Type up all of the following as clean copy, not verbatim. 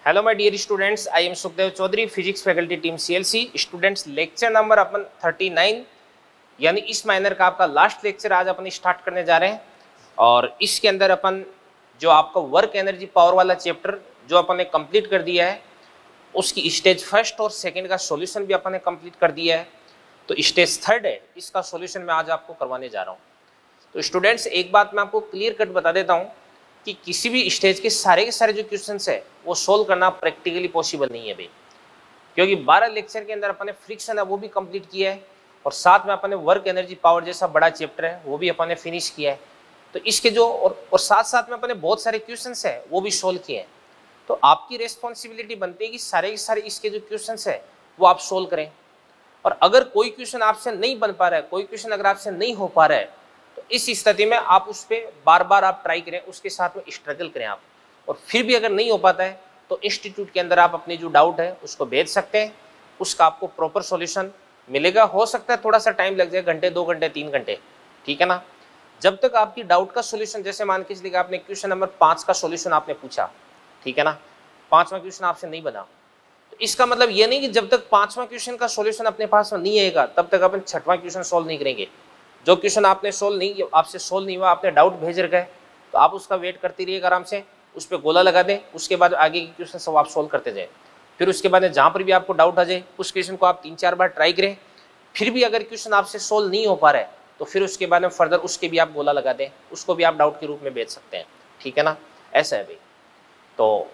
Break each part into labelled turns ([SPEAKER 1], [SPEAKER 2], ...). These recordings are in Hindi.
[SPEAKER 1] Hello my dear students, I am Sukhdev Chaudhary, physics faculty team CLC. Students, lecture number अपन 39 यानी इस माइनर का आपका लास्ट लेक्चर आज अपन स्टार्ट करने जा रहे हैं। और इसके अंदर अपन जो आपका वर्क एनर्जी पावर वाला चैप्टर जो अपन ने कंप्लीट कर दिया है, उसकी स्टेज फर्स्ट और सेकंड का सॉल्यूशन भी अपन ने कंप्लीट कर दिया है। तो स्टेज थर्ड है, इसका सॉल्यूशन मैं आज आपको करवाने जा रहा हूँ। तो स्टूडेंट्स, एक बात मैं आपको क्लियर कट बता देता हूँ कि किसी भी स्टेज के सारे जो क्वेश्चंस है वो सोल्व करना प्रैक्टिकली पॉसिबल नहीं है भाई, क्योंकि 12 लेक्चर के अंदर अपन ने फ्रिक्शन है वो भी कंप्लीट किया है और साथ में अपन ने वर्क एनर्जी पावर जैसा बड़ा चैप्टर है वो भी अपन ने फिनिश किया है। तो इसके जो और साथ साथ में अपन ने बहुत सारे क्वेश्चंस है वो भी सोल्व किए हैं। तो आपकी रेस्पॉन्सिबिलिटी बनती है कि सारे के सारे इसके जो क्वेश्चंस है वो आप सोल्व करें। और अगर कोई क्वेश्चन आपसे नहीं बन पा रहा है, कोई क्वेश्चन अगर आपसे नहीं हो पा रहा है, तो इस स्थिति में आप उस पर बार बार आप ट्राई करें, उसके साथ में स्ट्रगल करें आप। और फिर भी अगर नहीं हो पाता है तो इंस्टीट्यूट के अंदर आप अपनी जो डाउट है उसको भेज सकते हैं, उसका आपको प्रॉपर सॉल्यूशन मिलेगा। हो सकता है थोड़ा सा टाइम लग जाए, घंटे 2 घंटे 3 घंटे, ठीक है ना। जब तक आपकी डाउट का सॉल्यूशन, जैसे मान के चलिए आपने क्वेश्चन नंबर 5 का सॉल्यूशन आपने पूछा, ठीक है ना, 5वां क्वेश्चन आपसे नहीं बना, तो इसका मतलब ये नहीं कि जब तक 5वां क्वेश्चन का सॉल्यूशन अपने पास नहीं आएगा तब तक अपन 6वां क्वेश्चन सॉल्व नहीं करेंगे। जो क्वेश्चन आपने आपसे सोल्व नहीं हुआ, आपने डाउट भेज रखे, तो आप उसका वेट करते रहिएगा आराम से, उस पर गोला लगा दें, उसके बाद आगे के क्वेश्चन सब आप सोल्व करते जाए। फिर उसके बाद जहाँ पर भी आपको डाउट आ जाए उस क्वेश्चन को आप 3-4 बार ट्राई करें। फिर भी अगर क्वेश्चन आपसे सोल्व नहीं हो पा रहा है तो फिर उसके बाद में फर्दर उसके भी आप गोला लगा दें, उसको भी आप डाउट के रूप में बेच सकते हैं, ठीक है ना। ऐसा है भाई। तो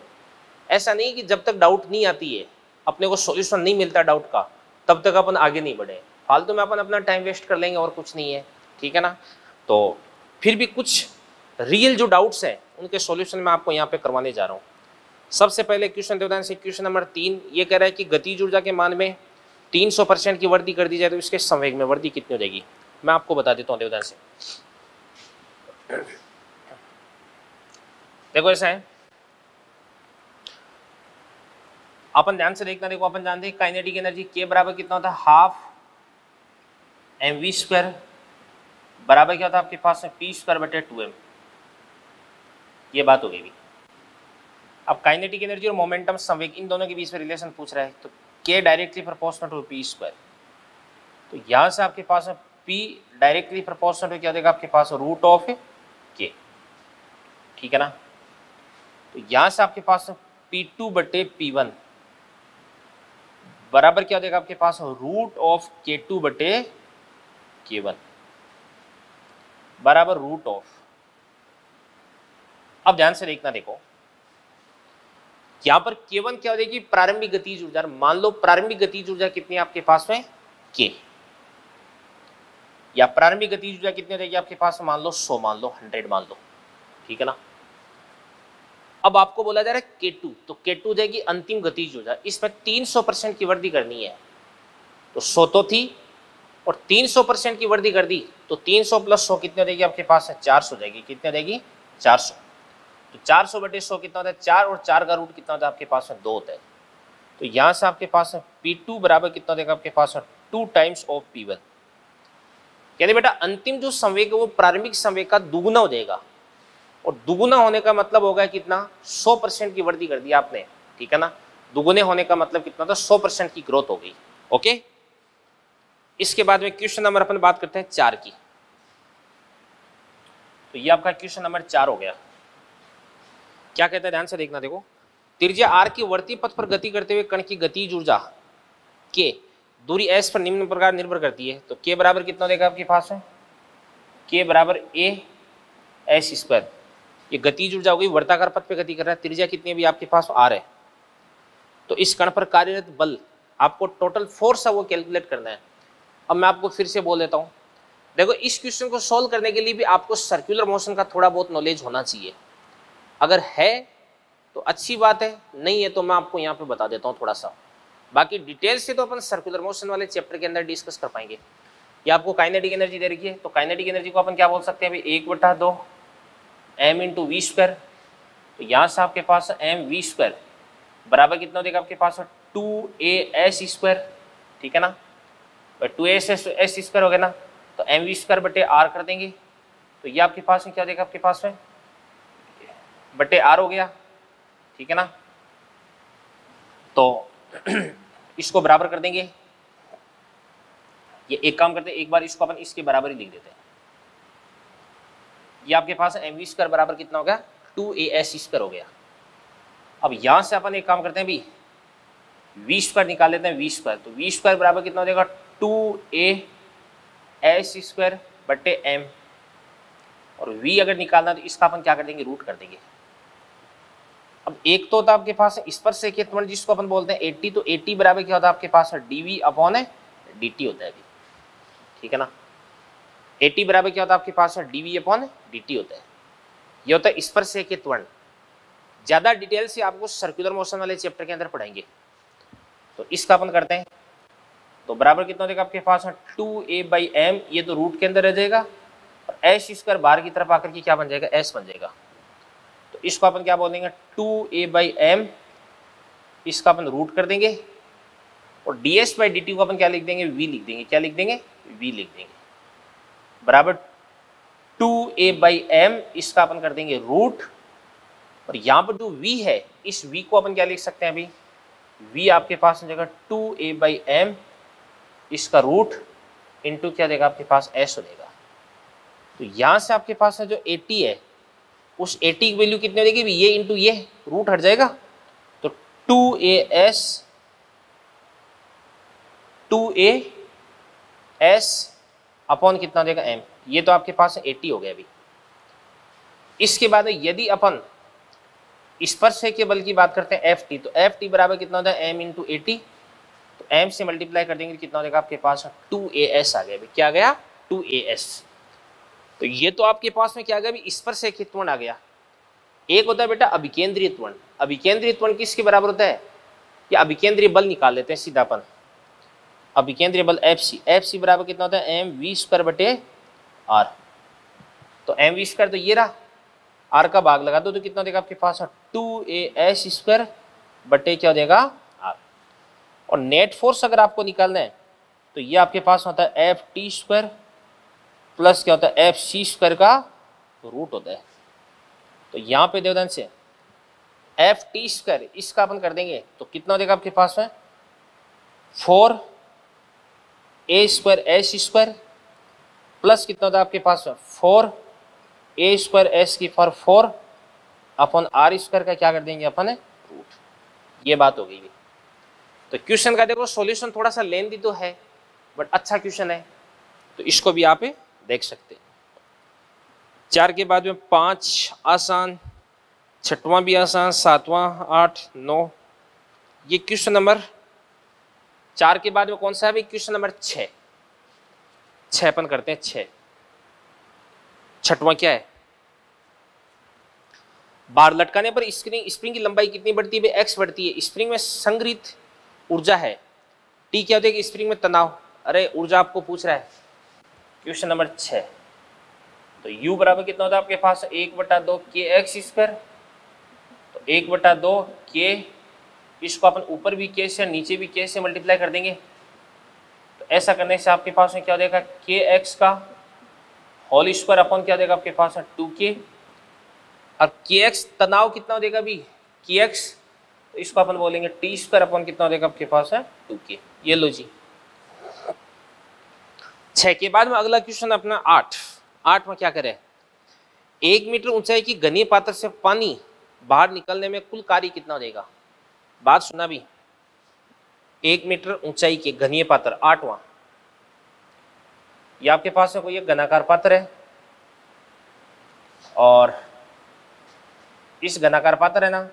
[SPEAKER 1] ऐसा नहीं कि जब तक डाउट नहीं आती है, अपने को सॉल्यूशन नहीं मिलता डाउट का, तब तक अपन आगे नहीं बढ़े। फालतू में अपन अपना टाइम वेस्ट कर लेंगे और कुछ नहीं है, ठीक है ना। तो फिर भी कुछ रियल जो डाउट्स हैं उनके सॉल्यूशन मैं आपको यहाँ पे करवाने जा रहा हूँ। सबसे पहले क्वेश्चन देवदान से क्वेश्चन नंबर 3 ये कह रहा है कि गतिज ऊर्जा के मान में 300% की वृद्धि कर दी जाए तो इसके संवेग में वृद्धि कितनी हो जाएगी। मैं आपको बता देता हूँ देवदान से। देखो ऐसा है, अपन ध्यान से देखना। देखो अपन जानते हैं काइनेटिक एनर्जी के बराबर कितना होता है, हाफ mv² बराबर क्या होता है आपके पास में p²/2m। ये बात हो गई भी। अब काइनेटिक एनर्जी और मोमेंटम संवेग इन दोनों के बीच में रिलेशन पूछ रहा है, तो k directly proportional to p²। तो यहाँ से आपके पास में p डायरेक्टली प्रोपोर्शनल टू क्या देगा आपके पास √k, ठीक है ना। तो यहाँ से आपके पास p2/p1 बराबर क्या देगा आपके पास √k2/k1 बराबर √। अब ध्यान से देखना, देखो यहां पर k1 क्या हो जाएगी, प्रारंभिक गतिज ऊर्जा। मान लो प्रारंभिक गतिज ऊर्जा कितनी है आपके पास में k, या प्रारंभिक गतिज ऊर्जा कितनी रहेगी आपके पास, मान लो 100, मान लो 100, मान लो, ठीक है ना। अब आपको बोला जा रहा है k2, तो k2 हो जाएगी अंतिम गतिज ऊर्जा। इसमें 300% की वृद्धि करनी है, तो 100 तो थी और 300% की वृद्धि कर दी तो 300 + 100 कितने हो जाएगी आपके पास है 400 हो जाएगी। कितने हो जाएगी 400। तो 400/100 कितना होता है 4, और 4 का रूट कितना होता है आपके पास में 2 होता है। तो यहाँ से आपके पास है p2 बराबर कितना हो जाएगा आपके पास में 2 टाइम्स ऑफ p1। यानी बेटा अंतिम जो संवेग है वो प्रारंभिक संवेग का दुगुना हो जाएगा, और दुगुना होने का मतलब होगा कितना 100% की वृद्धि कर दी आपने, ठीक है ना। दुगुने होने का मतलब कितना था 100% की ग्रोथ हो गई। ओके, इसके बाद में क्वेश्चन नंबर अपन बात करते हैं 4 की। तो ये आपका क्वेश्चन नंबर 4 हो गया। क्या कहता है ध्यान से देखना। देखो त्रिज्या r की वर्ती पथ पर गति करते हुए कण की गतिज ऊर्जा k दूरी s पर निम्न प्रकार निर्भर करती है। तो k बराबर कितना देगा आपके पास है, k बराबर a/s²। ये गतिज ऊर्जा हो गई, वर्ताकार पथ पे गति कर रहा है। त्रिज्या कितनी भी आपके पास r है। तो इस कण पर कार्यरत बल, आपको टोटल फोर्स है वो कैलकुलेट करना है। अब मैं आपको फिर से बोल देता हूँ, देखो इस क्वेश्चन को सोल्व करने के लिए भी आपको सर्कुलर मोशन का थोड़ा बहुत नॉलेज होना चाहिए। अगर है तो अच्छी बात है, नहीं है तो मैं आपको यहाँ पे बता देता हूँ थोड़ा सा। बाकी डिटेल से तो अपन सर्कुलर मोशन वाले चैप्टर के अंदर डिस्कस कर पाएंगे। ये आपको काइनेटिक एनर्जी दे रखी है, तो काइनेटिक एनर्जी को अपन क्या बोल सकते हैं भाई 1/2 m × v²। तो यहाँ से आपके पास mv² बराबर कितना देगा आपके पास 2as², ठीक है ना। 2as² हो गया ना, तो mv²/r कर देंगे। तो ये आपके पास में क्या देगा आपके पास में /r हो गया, ठीक है ना। तो इसको बराबर कर देंगे, ये एक काम करते हैं, एक बार इसको अपन इसके बराबर ही लिख देते हैं। ये आपके पास एम वी स्क्वायर बराबर कितना हो गया, 2as स्क्वायर हो गया। अब यहां से अपन एक काम करते हैं, भी वी स्क्वायर निकाल लेते हैं, वी स्क्वायर, तो वी स्क्वायर बराबर कितना हो जाएगा, 2as स्क्वायर बटे m, और v अगर निकालना तो इसका अपन क्या कर देंगे, रूट कर देंगे। अब एक तो होता है आपके पास स्पर्शरेखीय त्वरण जिसको अपन बोलते हैं 80, तो 80 बराबर क्या होता है आपके पास, dv अपॉन dt होता है अभी, ठीक है ना। 80 बराबर क्या होता है आपके पास, dv अपॉन dt होता है। ये होता है स्पर्शरेखीय त्वरण। ज्यादा डिटेल से आपको सर्कुलर मोशन वाले चैप्टर के अंदर पढ़ाएंगे। तो इसका अपन करते हैं, तो बराबर कितना हो जाएगा आपके पास, 2a/m, ये तो रूट के अंदर रह जाएगा, और s स्क्वायर बाहर की तरफ आकर के क्या बन जाएगा, s बन जाएगा। तो इसको अपन क्या बोल देंगे, 2a/m, इसका अपन रूट कर देंगे, और ds/dt को अपन क्या लिख देंगे, v लिख देंगे। क्या लिख देंगे, v लिख देंगे, बराबर 2a/m, इसका अपन कर देंगे रूट, और यहाँ पर जो v है, इस v को अपन क्या लिख सकते हैं अभी, v आपके पास हो जाएगा 2a/m, इसका रूट इंटू क्या देगा आपके पास, s हो जाएगा। तो यहाँ से आपके पास जो 80 है, उस 80 की वैल्यू कितनी हो जाएगी, ये इंटू ये रूट हट जाएगा, तो 2as अपॉन कितना हो जाएगा, m, ये तो आपके पास 80 हो गया अभी। इसके बाद यदि अपन स्पर्शरेखीय बल की बात करते हैं Ft, तो Ft बराबर कितना होता है, m इंटू 80, तो m से मल्टीप्लाई कर देंगे, कितना हो जाएगा आपके पास, 2as आ गया अभी। क्या गया, 2as। तो ये तो आपके पास में क्या आ गया अभी, स्पर्शरेखीय त्वरण आ गया। एक होता है बेटा अभिकेंद्रीय त्वरण। अभिकेंद्रीय त्वरण किसके बराबर होता है, या अभिकेंद्रीय बल निकाल लेते हैं सीधा अपन। अभिकेंद्रीय बल Fc बराबर कितना होता है, mv² बटे r। तो mv² तो ये रहा, r का भाग लगा दो तो कितना देगा आपके पास, 2as² बटे क्या हो जाएगा, r। और नेट फोर्स अगर आपको निकालना है तो ये आपके पास होता है Ft² प्लस क्या होता है, Fc² का रूट होता है। तो यहाँ पे देवदान से Ft², इसका अपन कर देंगे तो कितना हो जाएगा आपके पास में, 4a² s² प्लस कितना होता है आपके पास, 4a² s की पावर 4 अपॉन r² का क्या कर देंगे अपन रूट। ये बात हो गई। तो क्वेश्चन का देखो सॉल्यूशन थोड़ा सा लेंथी तो है, बट अच्छा क्वेश्चन है, तो इसको भी आप देख सकते हैं। 4 के बाद में 5 आसान, 6वां भी आसान, 7वां, 8, 9। ये क्वेश्चन नंबर 4 के बाद में कौन सा है, क्वेश्चन नंबर 6 अपन करते हैं 6। 6वां क्या है, बार लटकाने पर स्प्रिंग की लंबाई कितनी बढ़ती है, x बढ़ती है। स्प्रिंग में संग्रहित ऊर्जा है T, क्या होता है कि स्प्रिंग में तनाव, अरे ऊर्जा आपको पूछ रहा है क्वेश्चन नंबर 6। तो U बराबर कितना होता है आपके पास, 1/2 kx²। तो 1/2 k, इसको अपन ऊपर भी k से नीचे भी k से मल्टीप्लाई कर देंगे। तो ऐसा करने से आपके पास में क्या हो जाएगा, kx का होल स्क्वायर अपॉन क्या देगा आपके पास 2k। और kx तनाव कितना हो जाएगा अभी, kx, तो इसको अपन बोलेंगे t² अपॉन कितना हो जाएगा आपके पास है 2k। ये लो जी। 6 के बाद में अगला क्वेश्चन अपना 8 में क्या करे, 1 मीटर ऊंचाई की घनीय पात्र से पानी बाहर निकलने में कुल कार्य कितना हो जाएगा। बात सुना भी, 1 मीटर ऊंचाई के घनीय पात्र 8वां, ये आपके पास में कोई एक घनाकार पात्र है, और इस घनाकार पात्र है ना,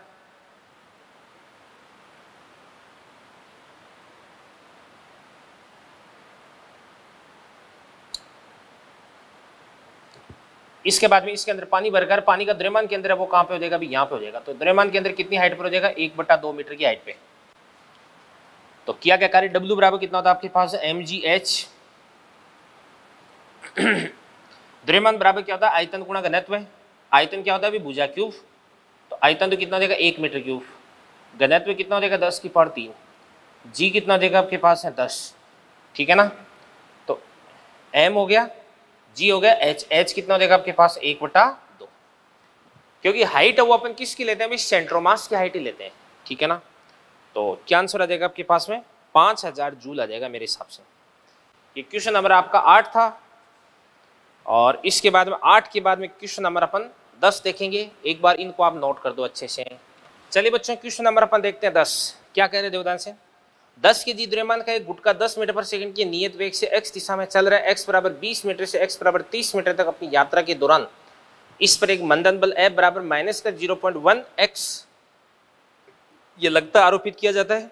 [SPEAKER 1] इसके बाद में इसके अंदर पानी भरकर पानी का द्रव्यमान के अंदर वो कहां पे हो जाएगा, अभी यहां पे हो जाएगा। तो द्रव्यमान के अंदर कितनी हाइट पर हो जाएगा, 1/2 मीटर की हाइट पे। तो किया क्या कार्य, W बराबर कितना होता है आपके पास mgh। द्रव्यमान बराबर क्या होता है, आयतन गुणा घनत्व। आयतन क्या होता है अभी, भुजा क्यूब। तो आयतन तो कितना हो जाएगा 1 मीटर क्यूब। घनत्व कितना हो जाएगा 10 की पावर 3। जी कितना हो जाएगा आपके पास है 10, ठीक है ना। तो m हो गया, जी हो गया, h कितना हो जाएगा आपके पास 1/2। क्योंकि हाइट है वो अपन किसकी लेते हैं अभी, सेंट्रोमास की हाइट ही लेते हैं, ठीक है ना। तो क्या आंसर आ जाएगा आपके पास में? 5000 जूल आ जाएगा मेरे हिसाब से। ये क्वेश्चन नंबर आपका 8 था, और इसके बाद में 8 के बाद में क्वेश्चन नंबर अपन 10 देखेंगे। एक बार इनको आप नोट कर दो अच्छे से। चलिए बच्चों, क्वेश्चन नंबर अपन देखते हैं 10। क्या कह रहे देवदान से? 10 के जी द्रव्यमान का एक गुटका 10 मीटर पर सेकंड की नियत वेग से x दिशा में चल रहा है। x बराबर 20 मीटर से x बराबर 30 मीटर तक अपनी यात्रा के दौरान इस पर एक मंदन बल F बराबर माइनस का 0.1 x ये लगता आरोपित किया जाता है,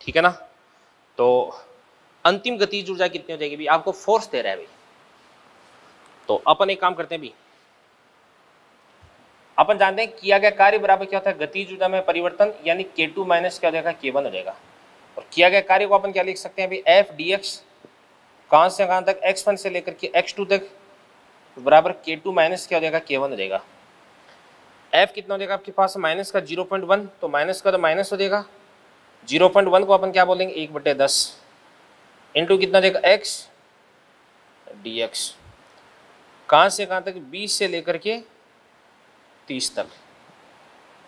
[SPEAKER 1] ठीक है ना। तो अंतिम गतिज ऊर्जा कितनी हो जाएगी? भी आपको फोर्स दे रहा है भाई। तो अपन एक काम करते हैं भी, अपन जानते हैं किया गया कार्य बराबर क्या होता है? गतिज ऊर्जा में परिवर्तन, यानी K2 माइनस क्या हो जाएगा? K1 हो जाएगा। और किया गया कार्य को अपन क्या लिख सकते हैं अभी? F dx कहां से कहां तक? x1 से लेकर के x2 तक बराबर K2 माइनस क्या हो जाएगा? K1 हो जाएगा। F कितना हो जाएगा आपके पास? माइनस का 0.1, तो माइनस का तो माइनस हो जाएगा। 0.1 को अपन क्या बोलेंगे? 1/10 इंटू कितना हो जाएगा? x dx कहां से कहां तक? 20 से लेकर के 30 तक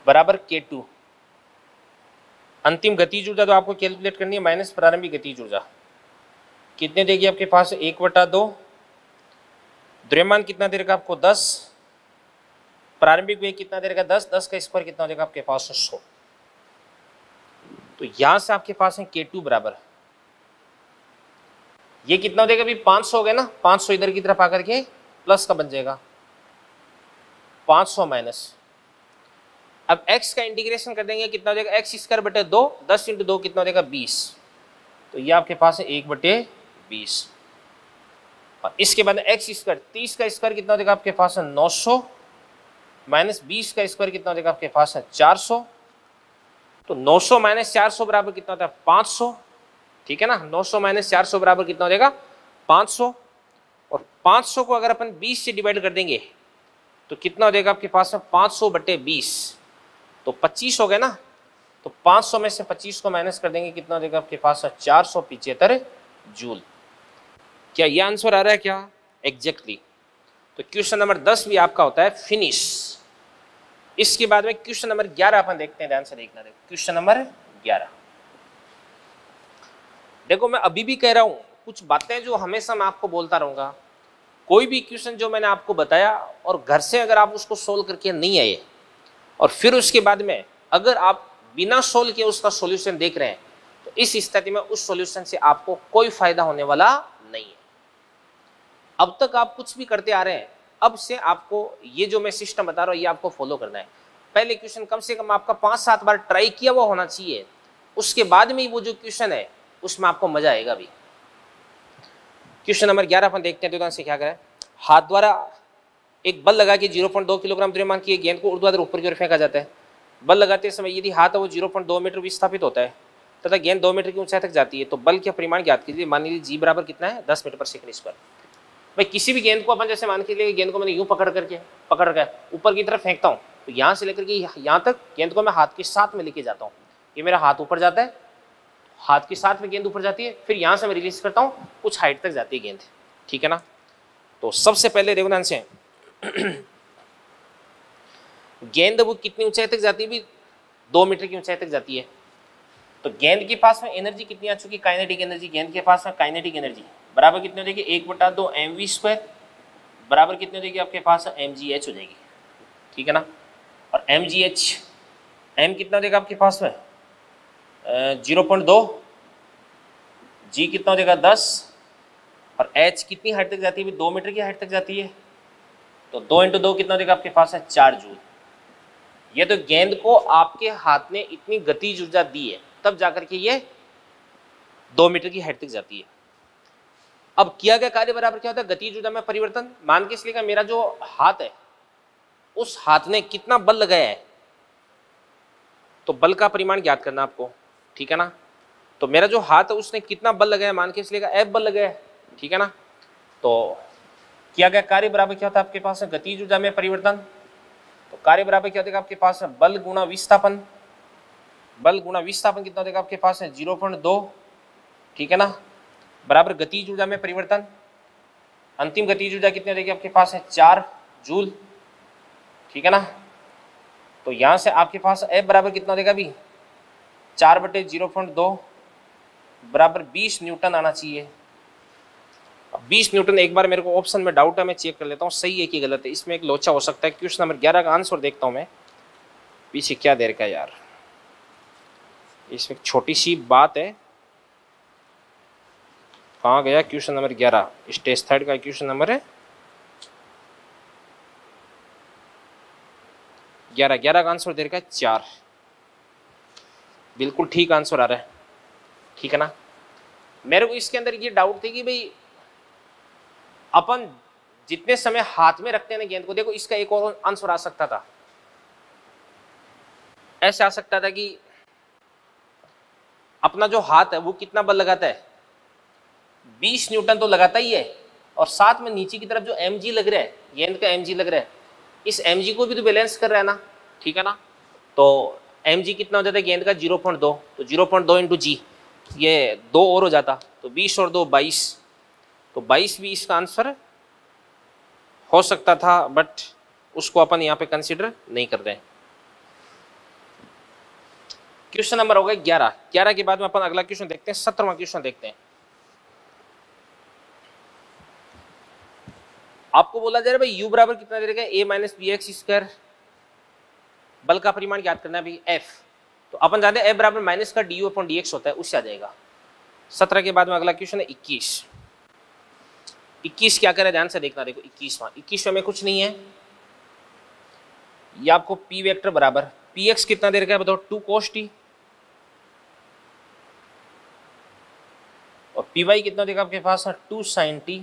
[SPEAKER 1] बराबर K2। अंतिम गतिज ऊर्जा तो आपको कैलकुलेट करनी है, माइनस प्रारंभिक गतिज ऊर्जा कितने देगी आपके पास? 1/2। द्रव्यमान कितना दे रखा आपको? 10। प्रारंभिक वेग कितना दे रखा? 10। 10 का स्क्वायर कितना हो जाएगा आपके पास? 100। तो यहां से आपके पास है K2 बराबर, ये कितना हो जाएगा अभी? 500 हो गया ना। 500 इधर की तरफ आकर के प्लस का बन जाएगा 500 माइनस। अब x का इंटीग्रेशन कर देंगे, कितना हो जाएगा? x स्क्वायर बटे 2, 10 इंटू 2 कितना हो जाएगा? 20। तो ये आपके पास है 1/20। और इसके बाद x स्क्वायर, 30 का स्क्वायर कितना हो जाएगा आपके पास? है 900 माइनस 20 का स्क्वायर कितना हो जाएगा आपके पास? है 400। तो 900 माइनस 400 बराबर कितना होता है? 500, ठीक है ना। 900 माइनस 400 बराबर कितना हो जाएगा? 500। और 500 को अगर अपन 20 से डिवाइड कर देंगे तो कितना हो जाएगा आपके पास में? 500/20, तो 25 हो गया ना। तो 500 में से 25 को माइनस कर देंगे, कितना हो जाएगा आपके पास? 475 जूल। क्या ये आंसर आ रहा है क्या? एग्जैक्टली। तो क्वेश्चन नंबर 10 भी आपका होता है फिनिश। इसके बाद में क्वेश्चन नंबर 11 अपन देखते हैं, ध्यान से देखना। देखो क्वेश्चन नंबर 11, देखो मैं अभी भी कह रहा हूं कुछ बातें जो हमेशा मैं आपको बोलता रहूंगा। कोई भी क्वेश्चन जो मैंने आपको बताया और घर से अगर आप उसको सोल्व करके नहीं आए और फिर उसके बाद में अगर आप बिना सोल्व किए उसका सॉल्यूशन देख रहे हैं, तो इस स्थिति में उस सॉल्यूशन से आपको कोई फायदा होने वाला नहीं है। अब तक आप कुछ भी करते आ रहे हैं, अब से आपको ये जो मैं सिस्टम बता रहा हूँ ये आपको फॉलो करना है। पहले क्वेश्चन कम से कम आपका 5-7 बार ट्राई किया हुआ होना चाहिए, उसके बाद में वो जो क्वेश्चन है उसमें आपको मजा आएगा भी। क्वेश्चन नंबर 11 अपन देखते हैं। तो से क्या करें? हाथ द्वारा एक बल लगा के 0.2 किलोग्राम द्रव्यमान की गेंद को ऊर्ध्वाधर ऊपर की ओर फेंका जाता है। बल लगाते समय यदि हाथ वो 0.2 मीटर विस्थापित होता है तथा गेंद 2 मीटर की ऊंचाई तक जाती है, तो बल का परिमाण ज्ञात कीजिए। मान लीजिए जी बराबर कितना है? 10 मीटर पर सेकंड स्क्वायर। भाई किसी भी गेंद को अपन जैसे मान के लिए गेंद को मैंने यूं पकड़ कर ऊपर की तरफ फेंकता हूँ, तो यहाँ से लेकर के यहाँ तक गेंद को मैं हाथ के साथ में लेके जाता हूँ। ये मेरा हाथ ऊपर जाता है, हाथ के साथ में गेंद ऊपर जाती है, फिर यहाँ से मैं रिलीज करता हूँ, कुछ हाइट तक जाती है गेंद, ठीक है ना। तो सबसे पहले देखो ध्यान से गेंद वो कितनी ऊंचाई तक जाती है? भी 2 मीटर की ऊंचाई तक जाती है। तो गेंद के पास में एनर्जी कितनी आ चुकी है? Kinetic energy. गेंद के पास में काइनेटिक एनर्जी बराबर कितनी हो जाएगी? 1/2 mv² बराबर कितनी हो जाएगी आपके पास? mgh हो जाएगी, ठीक है ना। और mgh m कितना हो जाएगा आपके पास में? 0.2, g कितना हो जाएगा? 10, और h कितनी हाइट तक जाती है? 2 मीटर की हाइट तक जाती है। तो 2 × 2 कितना हो जाएगा आपके पास? है 4 जूल। ये तो गेंद को आपके हाथ ने इतनी गतिज ऊर्जा दी है तब जाकर के ये 2 मीटर की हाइट तक जाती है। अब किया गया कार्य बराबर क्या होता है? गतिज ऊर्जा में परिवर्तन। मान के इसलिए मेरा जो हाथ है उस हाथ ने कितना बल लगाया है, तो बल का परिमाण ज्ञात करना आपको, ठीक है ना। तो मेरा जो हाथ है उसने कितना बल लगाया? मान के इसलिए F बल लगाया, ठीक है ना। तो किया गया कार्य बराबर क्या होता है आपके पास? गतिज ऊर्जा में परिवर्तन। तो कार्य बराबर क्या होगा आपके पास? बल गुणा विस्थापन। बल गुणा विस्थापन कितना होगा आपके पास? 0.2, ठीक है ना, बराबर गतिज ऊर्जा में परिवर्तन। अंतिम गतिज ऊर्जा कितनी हो जाएगी आपके पास? 4 जूल, ठीक है ना। तो यहां से आपके पास F बराबर कितना हो जाएगा? अभी 4/0.2 बराबर 20 न्यूटन आना चाहिए। अब 20 न्यूटन, एक बार मेरे को ऑप्शन में डाउट है, मैं चेक कर लेता हूँ सही है कि गलत है। इसमें एक लोचा हो सकता है। क्वेश्चन नंबर 11 का आंसर देखता हूँ मैं, पीछे क्या देर का यार, इसमें छोटी सी बात है। कहाँ गया क्वेश्चन नंबर 11? स्टेज 3 का क्वेश्चन नंबर है 11 का आंसर देर का 4। बिल्कुल ठीक आंसर आ रहा है, ठीक है ना। मेरे को इसके अंदर ये डाउट थी कि भाई अपन जितने समय हाथ में रखते हैं ना गेंद को, देखो इसका एक और आंसर आ सकता था, ऐसे आ सकता था कि अपना जो हाथ है वो कितना बल लगाता है, 20 न्यूटन तो लगाता ही है, और साथ में नीचे की तरफ जो mg लग रहा है, गेंद का mg लग रहा है, इस mg को भी तो बैलेंस कर रहा है ना, ठीक है ना। तो mg कितना हो जाता है गेंद का 0.2, तो 0.2 इंटू जी, ये 2 और हो जाता, तो 20 और 2 22, तो 22 भी इसका आंसर हो सकता था, बट उसको अपन यहाँ पे कंसीडर नहीं कर रहे हैं। क्वेश्चन नंबर हो गया 11 के बाद में अपन अगला क्वेश्चन देखते हैं, 17वां क्वेश्चन देखते हैं। आपको बोला जा रहा है भाई u बराबर कितना दे रखा है, a minus B X square, बल का परिमाण याद करना है भाई f, तो अपन जानते हैं f बराबर माइनस का du अपॉन dx होता है, उससे आ जाएगा। 17 के बाद में अगला क्वेश्चन है 21 क्या करे ध्यान से देखना। देखो 21 में कुछ नहीं है, ये आपको p वेक्टर बराबर px कितना दे रखा है बताओ, 2 cos t, और py कितना देगा आपके पास 2 sin t,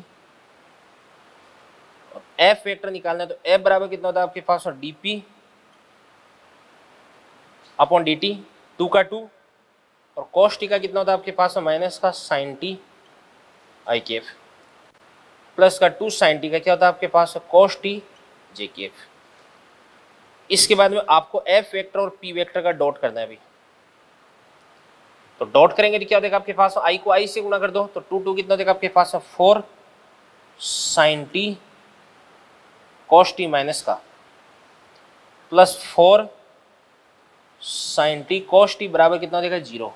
[SPEAKER 1] और f वेक्टर निकालना है तो f बराबर कितना होता है आपके पास dp अपॉन dt, 2 का 2, और cos t का कितना होता है आपके पास माइनस का sin t i Kaif, plus का 2 sin t का क्या होता है आपके पास cos t j केफ। इसके बाद में आपको f वेक्टर और p वेक्टर का डॉट करना है अभी, तो डॉट करेंगे तो क्या देगा आपके पास, i को i से गुणा कर दो, तो 2 कितना देगा आपके पास 4 sin t cos t minus का, plus 4 sin t cos t बराबर कितना देगा 0।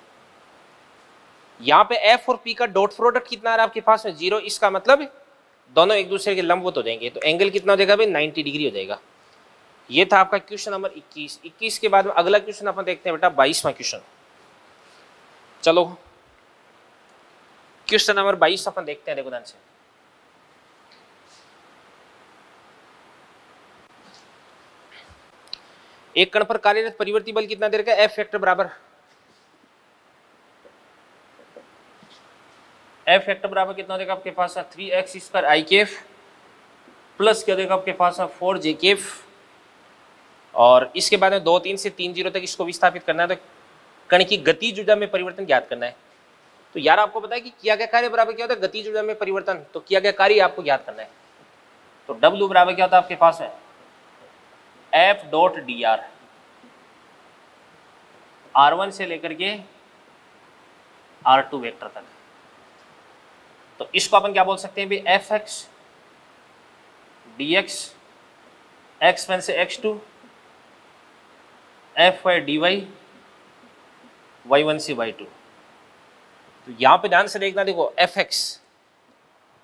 [SPEAKER 1] यहाँ पे f और p का डॉट प्रोडक्ट कितना आ रहा है आपके पास 0, इसका मतलब दोनों एक दूसरे के लंबवत हो जाएंगे, तो एंगल कितना हो जाएगा भाई 90 डिग्री हो जाएगा। ये था आपका क्वेश्चन नंबर 21 के बाद में अगला क्वेश्चन अपन देखते हैं बेटा 22वां क्वेश्चन। चलो क्वेश्चन नंबर 22 अपन देखते हैं, देखो ध्यान से। एक कण पर कार्यरत परिवर्ती बल कितना दे रखा है, F वेक्टर बराबर कितना देगा आपके पास 3x square i Kaif, plus क्या देगा आपके पास 4j केफ, और इसके बाद में 2 3 से 3 0 तक इसको विस्थापित करना है, तो कण की गतिज ऊर्जा में परिवर्तन ज्ञात करना है। तो यार आपको पता है कि किया गया कार्य बराबर क्या होता है गतिज ऊर्जा में परिवर्तन, तो किया गया कार्य आपको ज्ञात करना है। तो W बराबर क्या होता है आपके पास है F dot D R, R1 से लेकर के R2 वेक्टर तक। तो इसको अपन क्या बोल सकते हैं भाई Fx dx, x1 से x2, Fy dy, y1 से y2। तो यहाँ पे ध्यान से देखना, देखो Fx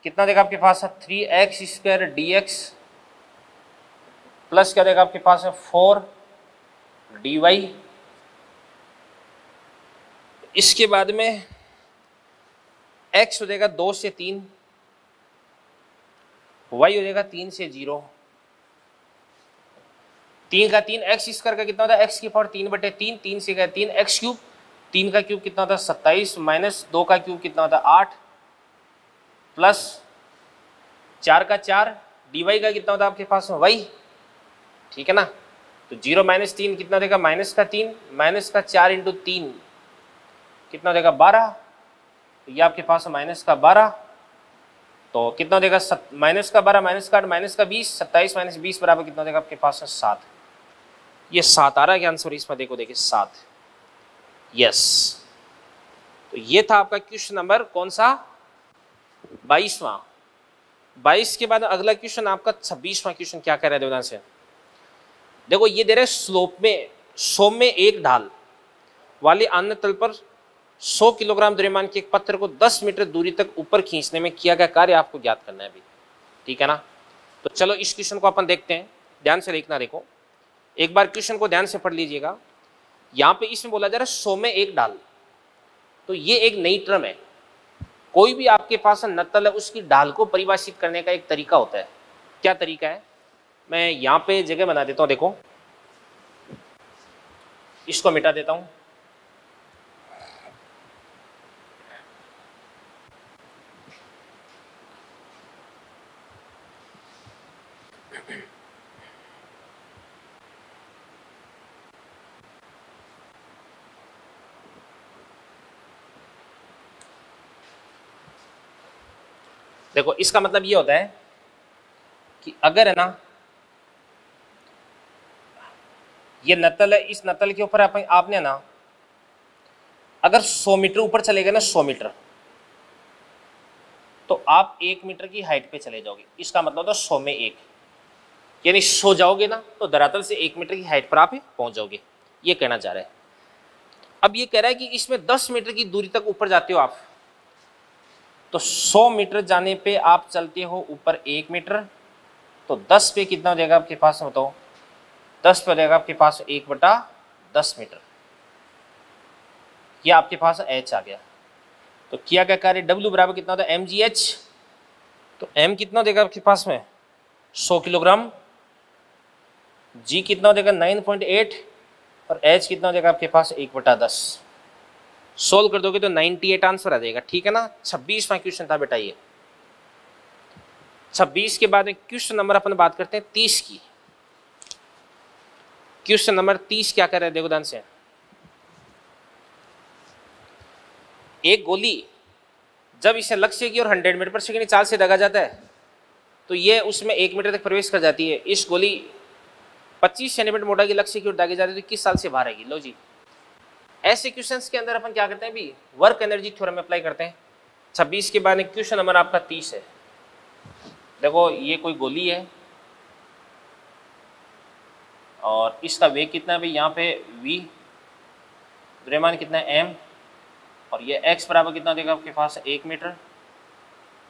[SPEAKER 1] कितना देगा आपके पास 3x स्क्वायर dx, प्लस क्या देगा आपके पास 4 dy, इसके बाद में x हो जाएगा 2 से 3, y हो जाएगा 3 से 0, 3 का 3, x स्क्वायर का कितना होता है x की पावर 3/3, 3 से गया 3, x क्यूब, 3 का क्यूब कितना होता है 27, माइनस 2 का क्यूब कितना होता है 8, प्लस 4 का 4, dy का कितना होता है आपके पास y, ठीक है ना। तो 0 माइनस 3 कितना देगा माइनस का 3, माइनस का 4 इंटू 3 कितना देगा 12, तो ये आपके पास माइनस का 12, तो कितना देगा माइनस का 12 माइनस का 8 माइनस का 20, 27 माइनस 20 बराबर कितना देगा आपके पास 7। ये 7 आ रहा है क्या आंसर इसमें, देखो देखिए 7, यस। तो ये था आपका क्वेश्चन नंबर कौन सा 22वां। 22 के बाद अगला क्वेश्चन आपका 26वां क्वेश्चन क्या कह रहा है देवदान से। देखो ये दे रहे स्लोप में 100 में एक ढाल वाले अन्य तल पर 100 किलोग्राम द्रव्यमान के एक पत्थर को 10 मीटर दूरी तक ऊपर खींचने में किया गया कार्य आपको ज्ञात करना है अभी, ठीक है ना। तो चलो इस क्वेश्चन को अपन देखते हैं, ध्यान से लिखना। देखो एक बार क्वेश्चन को ध्यान से पढ़ लीजिएगा। यहाँ पे इसमें बोला जा रहा है 100 में एक ढाल, तो ये एक नई टर्म है। कोई भी आपके पास नत्तल है उसकी ढाल को परिभाषित करने का एक तरीका होता है। क्या तरीका है, मैं यहाँ पे जगह बना देता हूँ। देखो इसको मिटा देता हूँ। देखो इसका मतलब ये होता है कि अगर है ना ये नत्तल है, इस नत्तल के ऊपर आपने ना अगर 100 मीटर ऊपर चले गए ना 100 मीटर, तो आप 1 मीटर की हाइट पे चले जाओगे। इसका मतलब होता है 100 में 1, यानी 100 जाओगे ना तो धरातल से 1 मीटर की हाइट पर आप पहुंच जाओगे, ये कहना चाह रहा है। अब ये कह रहा है कि इसमें 10 मीटर की दूरी तक ऊपर जाते हो आप, तो 100 मीटर जाने पे आप चलते हो ऊपर 1 मीटर, तो 10 पे कितना हो जाएगा आपके पास, बताओ। 10 पे हो जाएगा आपके पास 1/10 मीटर, ये आपके पास h आ गया। तो किया गया कार्य W बराबर कितना होता है mgh, तो m कितना देगा आपके पास में 100 किलोग्राम, g कितना देगा 9.8 और h कितना देगा आपके पास 1/10। सोल्व कर दोगे तो 98 आंसर आ जाएगा, ठीक है ना। 26वां क्वेश्चन था बेटा ये। 26 के बाद क्वेश्चन नंबर अपन बात करते हैं 30 की। क्वेश्चन नंबर 30 क्या कर रहे हैं, देखो ध्यान से। एक गोली जब इसे लक्ष्य की और 100 मीटर पर सेकंड की चाल से दागा जाता है तो ये उसमें 1 मीटर तक प्रवेश कर जाती है। इस गोली 25 सेंटीमीटर मोटा की लक्ष्य की ओर दागी जाती है तो किस साल से बाहर आएगी। लो जी, ऐसे क्वेश्चंस के अंदर अपन क्या करते हैं भी, वर्क एनर्जी थ्योरम अप्लाई करते हैं। 26 के बाद क्वेश्चन नंबर आपका 30 है। देखो ये कोई गोली है और इसका वेग कितना है भाई, यहाँ पे v, द्रव्यमान कितना है m, और ये x बराबर कितना देगा आपके पास 1 मीटर।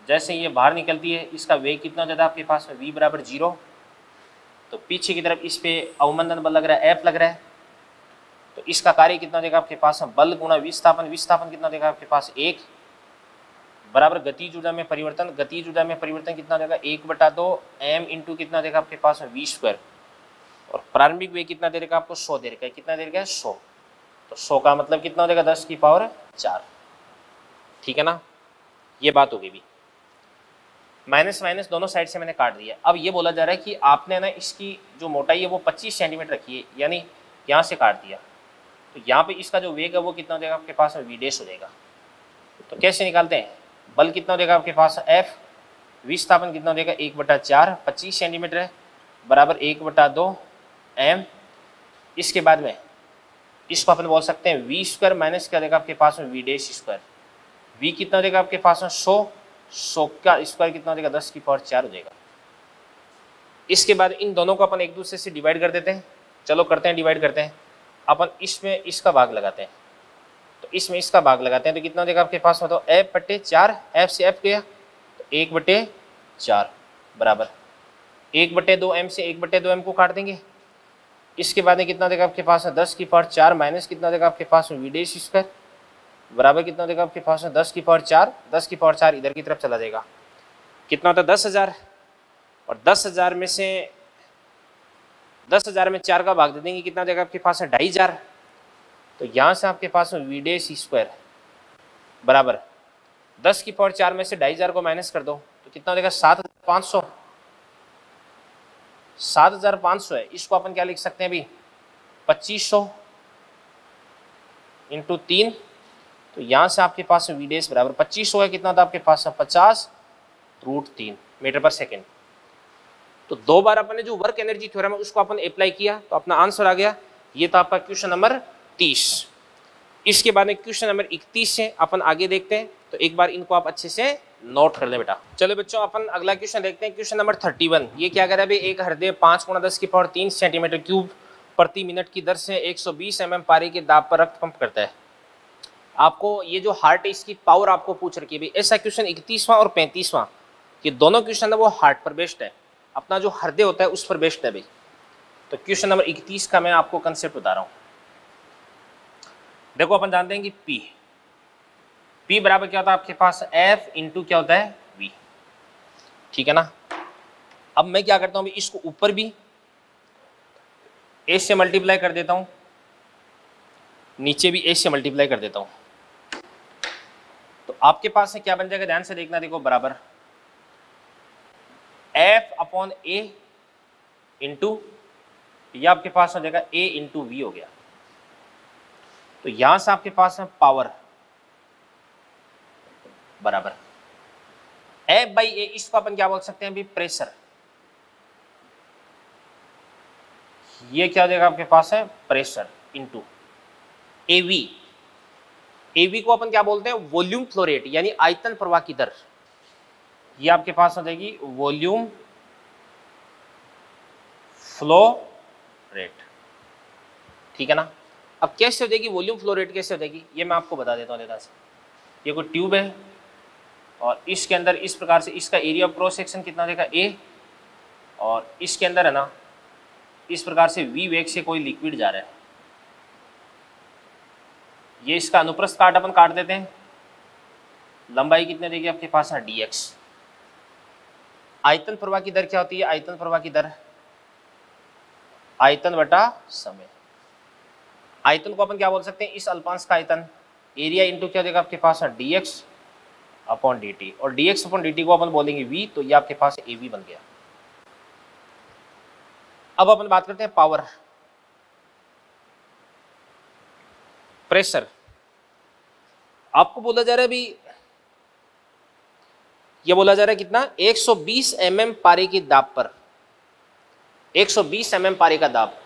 [SPEAKER 1] जैसे ये बाहर निकलती है इसका वेग कितना हो जाता है आपके पास v बराबर 0, तो पीछे की तरफ इस पे अवमंदन बल लग रहा है, F लग रहा है, तो इसका कार्य कितना देगा आपके पास बल गुणा विस्थापन, विस्थापन कितना देगा आपके पास 1 बराबर गतिज ऊर्जा में परिवर्तन, गतिज ऊर्जा में परिवर्तन कितना देगा 1/2 m इंटू कितना देगा आपके पास v², और प्रारंभिक वेग कितना दे देगा आपको 100 दे रखा है, कितना दे रखा है 100, तो 100 का मतलब कितना हो जाएगा 10⁴, ठीक है ना। ये बात हो गई भी, माइनस माइनस दोनों साइड से मैंने काट दिया। अब ये बोला जा रहा है कि आपने ना इसकी जो मोटाई है वो 25 सेंटीमीटर रखी है, यानी यहाँ से काट दिया, तो यहाँ पे इसका जो वेग है वो कितना हो जाएगा आपके पास v' हो जाएगा। तो कैसे निकालते हैं, बल कितना हो जाएगा आपके पास F, विस्थापन कितना हो जाएगा 1/4, 25 सेंटीमीटर है बराबर 1/2 m। इसके बाद में इसको अपन बोल सकते हैं v² माइनस क्या देगा आपके पास में v'², v कितना देगा आपके पास में 100 का स्क्वायर कितना देगा 10⁴ हो जाएगा। इसके बाद इन दोनों को अपन एक दूसरे से डिवाइड कर देते हैं। चलो करते हैं, डिवाइड करते हैं। अपन इसमें इसका भाग लगाते हैं, तो इसमें इसका भाग लगाते हैं तो कितना देगा आपके पास में, तो F/4, F से F गया तो 1/4 बराबर 1/2 m से 1/2 m को काट देंगे। इसके बाद में कितना देगा आपके पास 10⁴ माइनस कितना देगा आपके पास v' बराबर कितना देगा आपके पास 10⁴ इधर की तरफ चला जाएगा, कितना होता है 10,000, और 10,000 में से 10,000 में 4 का भाग दे देंगे, कितना देगा आपके पास 2,500, तो यहाँ से आपके पास v' बराबर 10⁴ में से 2,500 को माइनस कर दो तो कितना देगा 7,500, 7,500 है। इसको अपन क्या लिख सकते हैं अभी 2500 इंटू 3, तो यहाँ से आपके पास v' बराबर 2500 है, कितना था आपके पास 50√3 मीटर पर सेकेंड। तो 2 बार अपन ने जो वर्क एनर्जी थ्योरम है उसको अपन अप्लाई किया तो अपना आंसर आ गया। ये था आपका क्वेश्चन नंबर 30। इसके बाद में क्वेश्चन नंबर 31 से अपन आगे देखते हैं, तो एक बार इनको आप अच्छे से नोट कर ले बेटा। चलो बच्चों अपन अगला क्वेश्चन देखते हैं, क्वेश्चन नंबर 31। ये क्या कर रहा है भाई, एक हृदय 5 × 10⁻³ सेंटीमीटर क्यूब प्रति मिनट की दर से 120 mm पारे के दाब पर रक्त पंप करता है। आपको ये जो हार्ट है इसकी पावर आपको पूछ रखी है भाई। ऐसा क्वेश्चन 31वां और 35वां ये दोनों क्वेश्चन है वो हार्ट पर बेस्ड है, अपना जो हृदय होता है उस पर बेस्ड है भाई। तो क्वेश्चन नंबर 31 का मैं आपको कंसेप्ट बता रहा हूँ। देखो अपन जानते हैं कि P बराबर क्या होता है आपके पास F इंटू क्या होता है V, ठीक है ना। अब मैं क्या करता हूँ इसको ऊपर भी A से मल्टीप्लाई कर देता हूँ, नीचे भी A से मल्टीप्लाई कर देता हूँ। तो आपके पास से क्या बन जाएगा, ध्यान से देखना, देखो बराबर F अपॉन A इंटू ये आपके पास हो जाएगा A इंटू V हो गया। तो यहां से आपके पास है पावर बराबर F बाई A, इसको अपन क्या बोल सकते हैं अभी, प्रेशर। ये क्या हो जाएगा आपके पास है प्रेशर इंटू AV। AV को अपन क्या बोलते हैं, वॉल्यूम फ्लो रेट यानी आयतन प्रवाह की दर। ये आपके पास हो जाएगी वॉल्यूम फ्लो रेट, ठीक है ना। अब कैसे हो जाएगी वॉल्यूम फ्लो रेट, कैसे हो जाएगी ये मैं आपको बता देता हूँ। देखा से ये कोई ट्यूब है और इसके अंदर इस प्रकार से इसका एरिया ऑफ क्रॉस सेक्शन कितना देगा A, और इसके अंदर है ना इस प्रकार से V वेग से कोई लिक्विड जा रहा है। ये इसका अनुप्रस्थ काट अपन काट देते हैं, लंबाई कितने देगी आपके पास है dx। आयतन प्रवाह की दर क्या होती है, आयतन प्रवाह की दर आयतन बटा समय। आयतन को अपन क्या बोल सकते हैं, इस अल्पांश का आयतन, एरिया इंटू क्या देगा आपके पास है dx अपॉन dt, और dx अपॉन dt को अपन बोलेंगे v, तो ये आपके पास AV बन गया। अब अपन बात करते हैं पावर, प्रेशर। आपको बोला जा रहा है अभी, ये बोला जा रहा है कितना, 120 mm पारे की दाब पर, 120 mm पारे का दाब।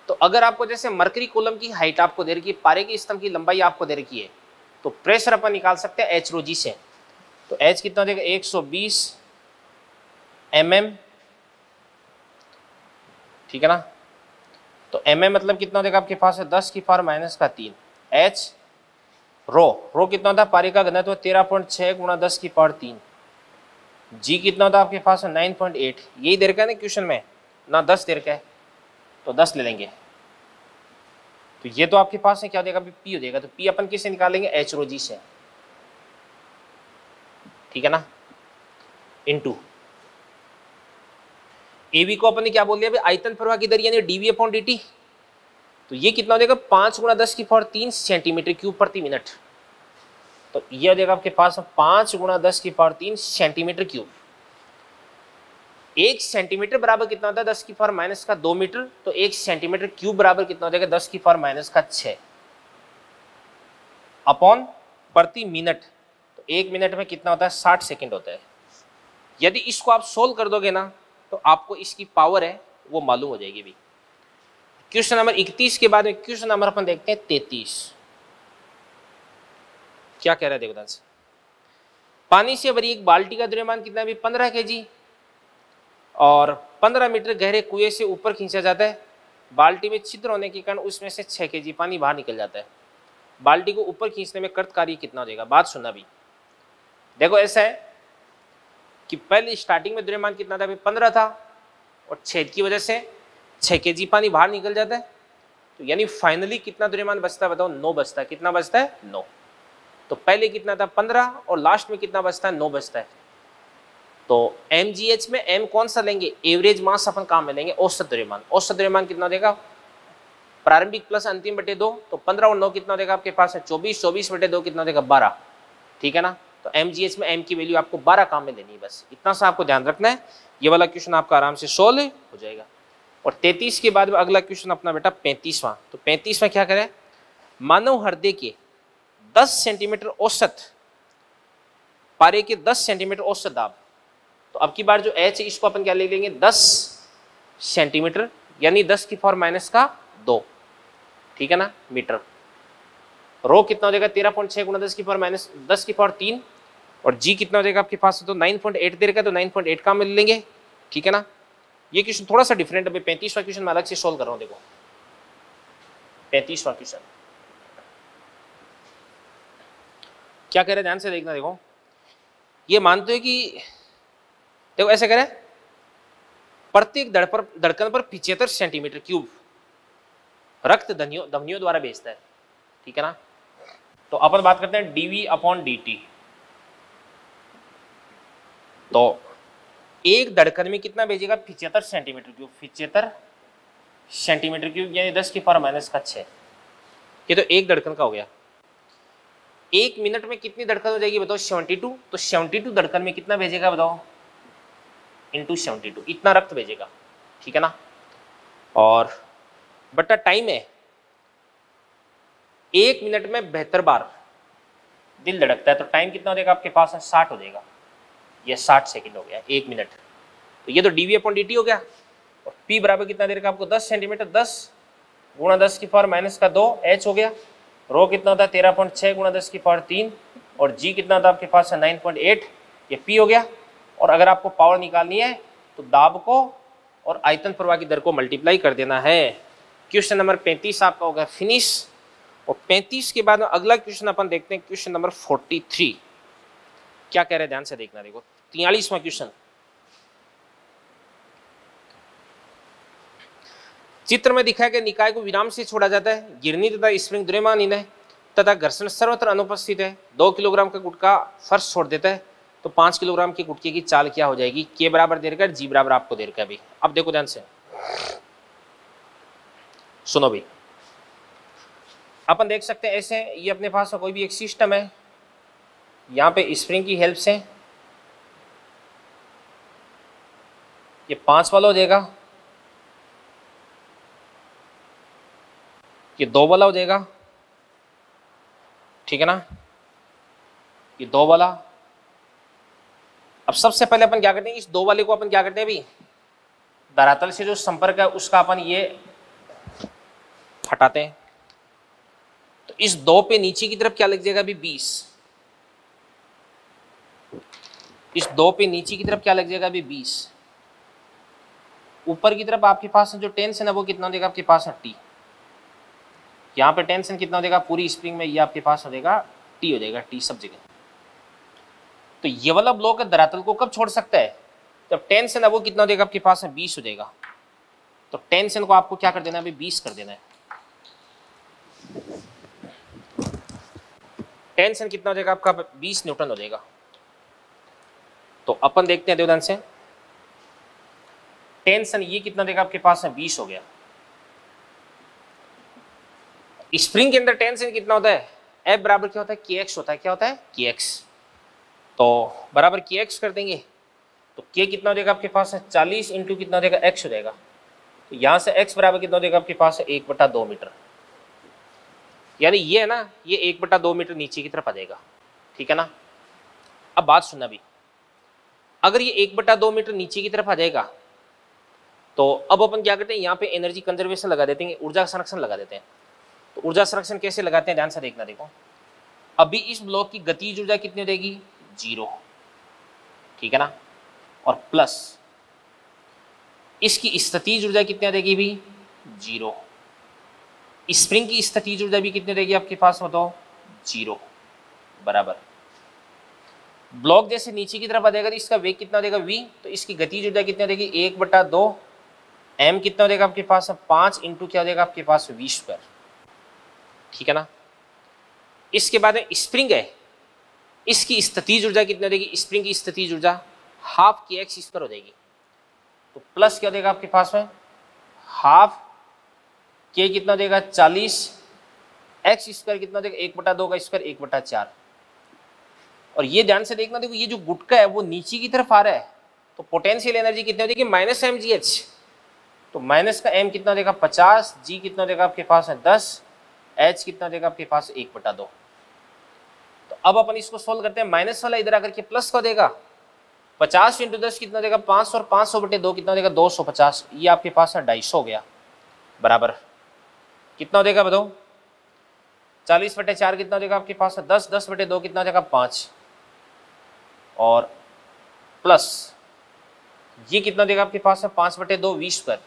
[SPEAKER 1] तो अगर आपको जैसे मरकरी कूलम की हाइट आपको दे रखी है, पारे की स्तंभ की लंबाई आपको दे रखी है, तो प्रेशर अपन निकाल सकते हैं H रो जी से। तो H कितना देगा 120 mm, ठीक है ना। तो mm मतलब कितना देगा आपके पास है 10 की पावर माइनस का 3। H रो कितना होता है, पारे का घनत्व 13.6 गुणा 10 की पावर 3। G कितना होता है आपके पास है 9.8। यही दे रखा है ना क्वेश्चन में, ना 10 दे रखा है, तो 10 ले लेंगे। तो ये तो आपके पास है क्या देगा अभी P हो जाएगा। तो P अपन किससे निकालेंगे, H रो जी से, ठीक है ना, इनटू AV को अपन ने क्या बोल दिया अभी, आयतन प्रवाह की दर यानी dV अपॉन dt। तो ये कितना हो जाएगा 5 गुणा 10 की पावर 3 सेंटीमीटर क्यूब प्रति मिनट। तो ये हो जाएगा आपके पास 5 गुणा 10 की पावर 3 सेंटीमीटर क्यूब। 1 सेंटीमीटर बराबर कितना होता है 10 की पावर माइनस का 2 मीटर। तो 1 सेंटीमीटर क्यूब बराबर कितना हो जाएगा 10 की पावर माइनस का 6 अपॉन प्रति मिनट। तो 1 मिनट में कितना होता है 60 सेकंड होता है। यदि इसको आप सोल्व कर दोगे ना तो आपको इसकी पावर है वो मालूम हो जाएगी भी। क्वेश्चन नंबर 31 के बाद में क्वेश्चन नंबर अपन देखते हैं 33। क्या कह रहा है देखो ध्यान से। पानी से भरी एक बाल्टी का द्रव्यमान कितना भी 15 kg और 15 मीटर गहरे कुएं से ऊपर खींचा जाता है। बाल्टी में छिद्र होने के कारण उसमें से 6 kg पानी बाहर निकल जाता है। बाल्टी को ऊपर खींचने में कृत कार्य कितना हो जाएगा। बात सुनना भी, देखो ऐसा है कि पहले स्टार्टिंग में द्रव्यमान कितना था, 15 था, और छेद की वजह से 6 kg पानी बाहर निकल जाता है। तो यानी फाइनली कितना द्रव्यमान बचता है बताओ, 9 बचता है। कितना बचता है 9। तो पहले कितना था 15 और लास्ट में कितना बचता है 9 बचता है। तो mgh में m कौन सा लेंगे, एवरेज मास अपन काम में लेंगे, औसत द्रव्यमान। औसत द्रव्यमान कितना देगा, प्रारंभिक प्लस अंतिम बटे 2। तो 15 और 9 कितना देगा आपके पास है 24, 24 बटे 2 कितना देगा 12, ठीक है ना। तो mgh में m की वैल्यू आपको 12 काम में लेनी है, बस इतना सा आपको ध्यान रखना है। ये वाला क्वेश्चन आपका आराम से सोल्व हो जाएगा। और 33 के बाद में अगला क्वेश्चन अपना बेटा 35वां। तो 35वां क्या करें, मानव हृदय के 10 सेंटीमीटर औसत पारे के 10 सेंटीमीटर औसत दाब। तो अब की बार जो H है इसको अपन क्या ले लेंगे 10 सेंटीमीटर यानी 10 की पावर माइनस का 2, ठीक है ना, मीटर। रो कितना हो जाएगा 13.6 गुणा 10 की पावर माइनस 10 की पावर 3, और G कितना हो जाएगा आपके पास तो 9.8 दे रखा है, तो 9.8 का मिल लेंगे, ठीक है ना। ये क्वेश्चन थोड़ा सा डिफरेंट है, 35वां क्वेश्चन मैं अलग से सोल्व कर रहा हूँ। देखो 35वां क्वेश्चन क्या कह रहे हैं, ध्यान से देखना। देखो ये मानते हो कि देखो ऐसे करें, प्रत्येक धड़कन पर 75 सेंटीमीटर क्यूब रक्त धमनियों द्वारा भेजता है, ठीक है ना। तो अपन बात करते हैं dv अपॉन dt। तो एक धड़कन में कितना भेजेगा, 75 सेंटीमीटर क्यूब, 75 सेंटीमीटर क्यूब यानी 10⁻⁶। ये तो एक धड़कन का हो गया। एक मिनट में कितनी धड़कन हो जाएगी बताओ, 72। तो 72 धड़कन में कितना भेजेगा बताओ, इंटू 72, इतना रक्त भेजेगा, ठीक है ना। और बटा टाइम है, एक मिनट में 72 बार दिल धड़कता है, तो टाइम कितना हो जाएगा आपके पास है, 60 हो जाएगा। ये 60 सेकंड हो गया एक मिनट। तो ये तो dv अपॉन dt हो गया। और p बराबर कितना दे रखा आपको, 10 सेंटीमीटर, 10 गुणा 10⁻⁻2 h हो गया। रो कितना होता है, 13.6 गुणा 10⁻3 और g कितना होता है आपके पास है 9.8, ये p हो गया। और अगर आपको पावर निकालनी है तो दाब को और आयतन प्रवाह की दर को मल्टीप्लाई कर देना है। क्वेश्चन नंबर 35 आपका होगा फिनिश। और 35 के बाद अगला क्वेश्चन अपन देखते हैं, क्वेश्चन नंबर 43 क्या कह रहे हैं, ध्यान से देखना। देखो 43वां क्वेश्चन, चित्र में दिखाया गया निकाय को विराम से छोड़ा जाता है, गिरनी तथा स्प्रिंग द्रव्यमान है तथा घर्षण सर्वत्र अनुपस्थित है। 2 किलोग्राम का गुटका फर्श छोड़ देता है, तो 5 किलोग्राम के गुटके की चाल क्या हो जाएगी। के बराबर दे रखा है, जी बराबर आपको दे रखा है। अभी अब देखो ध्यान से सुनो भाई, अपन देख सकते हैं ऐसे, ये अपने पास कोई भी एक सिस्टम है, यहाँ पे स्प्रिंग की हेल्प से ये 5 वाला हो जाएगा, ये 2 वाला हो जाएगा, ठीक है ना, ये 2 वाला। अब सबसे पहले अपन क्या करते हैं, इस 2 वाले को अपन क्या करते हैं अभी, धरातल से जो संपर्क है उसका अपन ये हटाते हैं। तो इस 2 पे नीचे की तरफ क्या लग जाएगा अभी, 20। इस 2 पे नीचे की तरफ क्या लग जाएगा अभी, 20। ऊपर की तरफ आपके पास जो टेंशन है वो कितना हो जाएगा आपके पास है T। यहाँ पे टेंशन कितना हो जाएगा पूरी स्प्रिंग में, ये आपके पास हो जाएगा T हो जाएगा, T सब जगह। तो ये वाला ब्लॉक धरातल को कब छोड़ सकता है, जब टेंशन है वो कितना हो जाएगा आपके पास है, 20 हो जाएगा। तो टेंशन को आपको क्या कर देना है अभी, 20 कर देना है। टेंशन कितना हो जाएगा आपका, 20 न्यूटन हो जाएगा। तो अपन देखते हैं ध्यान से, टेंशन ये कितना देगा आपके पास है, 20 हो गया। स्प्रिंग के अंदर टेंशन कितना होता है, F बराबर क्या होता है, kx होता है। क्या होता है, kx। तो बराबर kx कर देंगे, तो k कितना हो जाएगा आपके पास है, 40 इंटू कितना हो जाएगा, x हो जाएगा। तो यहाँ से x बराबर कितना हो जाएगा आपके पास है, 1/2 मीटर। यानी ये है ना, ये 1/2 मीटर नीचे की तरफ आ जाएगा, ठीक है ना। अब बात सुनना भी, अगर ये 1/2 मीटर नीचे की तरफ आ जाएगा तो अब अपन क्या करते हैं, यहाँ पे एनर्जी कंजर्वेशन लगा देते हैं, ऊर्जा संरक्षण लगा देते हैं। तो ऊर्जा संरक्षण कैसे लगाते हैं, ध्यान से देखना। देखो अभी इस ब्लॉक की गतिज ऊर्जा कितनी हो जाएगी, 0, ठीक है ना। और प्लस इसकी स्थितिज ऊर्जा कितनी आ जाएगी भी, 0। स्प्रिंग की स्थितिज ऊर्जा भी कितनी रहेगी आपके पास, बताओ, 0 बराबर। ब्लॉक जैसे नीचे की तरफ आ जाएगा तो इसका वेग कितना देगा, v। तो इसकी गतिज ऊर्जा कितनी देगी, 1/2 m कितना देगा आपके पास, 5 इंटू क्या देगा आपके पास, v², ठीक है ना। इसके बाद में स्प्रिंग है, इसकी स्थितिज ऊर्जा कितनी देगी, स्प्रिंग की स्थितिज ऊर्जा हाफ kx² हो जाएगी। तो प्लस क्या देगा आपके पास में, हाफ k कितना देगा, 40, x² कितना देगा, 1/2 का स्क्वायर, 1/4। और ये ध्यान से देखना, देखो ये जो गुटका है वो नीचे की तरफ आ रहा है, तो पोटेंशियल एनर्जी कितनी हो जाएगी, -mgh। तो माइनस का m कितना देगा, 50, g कितना देगा आपके पास है 10, h कितना देगा आपके पास 1/2। तो अब अपन इसको सोल्व करते हैं, माइनस वाला इधर आकर के प्लस का देगा, 50 × 10 कितना देगा 500, और 500/2 कितना देगा 250। ये आपके पास है 250 हो गया, बराबर कितना देगा बताओ, 40/4 कितना देगा आपके पास है 10, 10/2 कितना देगा 5, और प्लस ये कितना देगा आपके पास है 5/2 v²।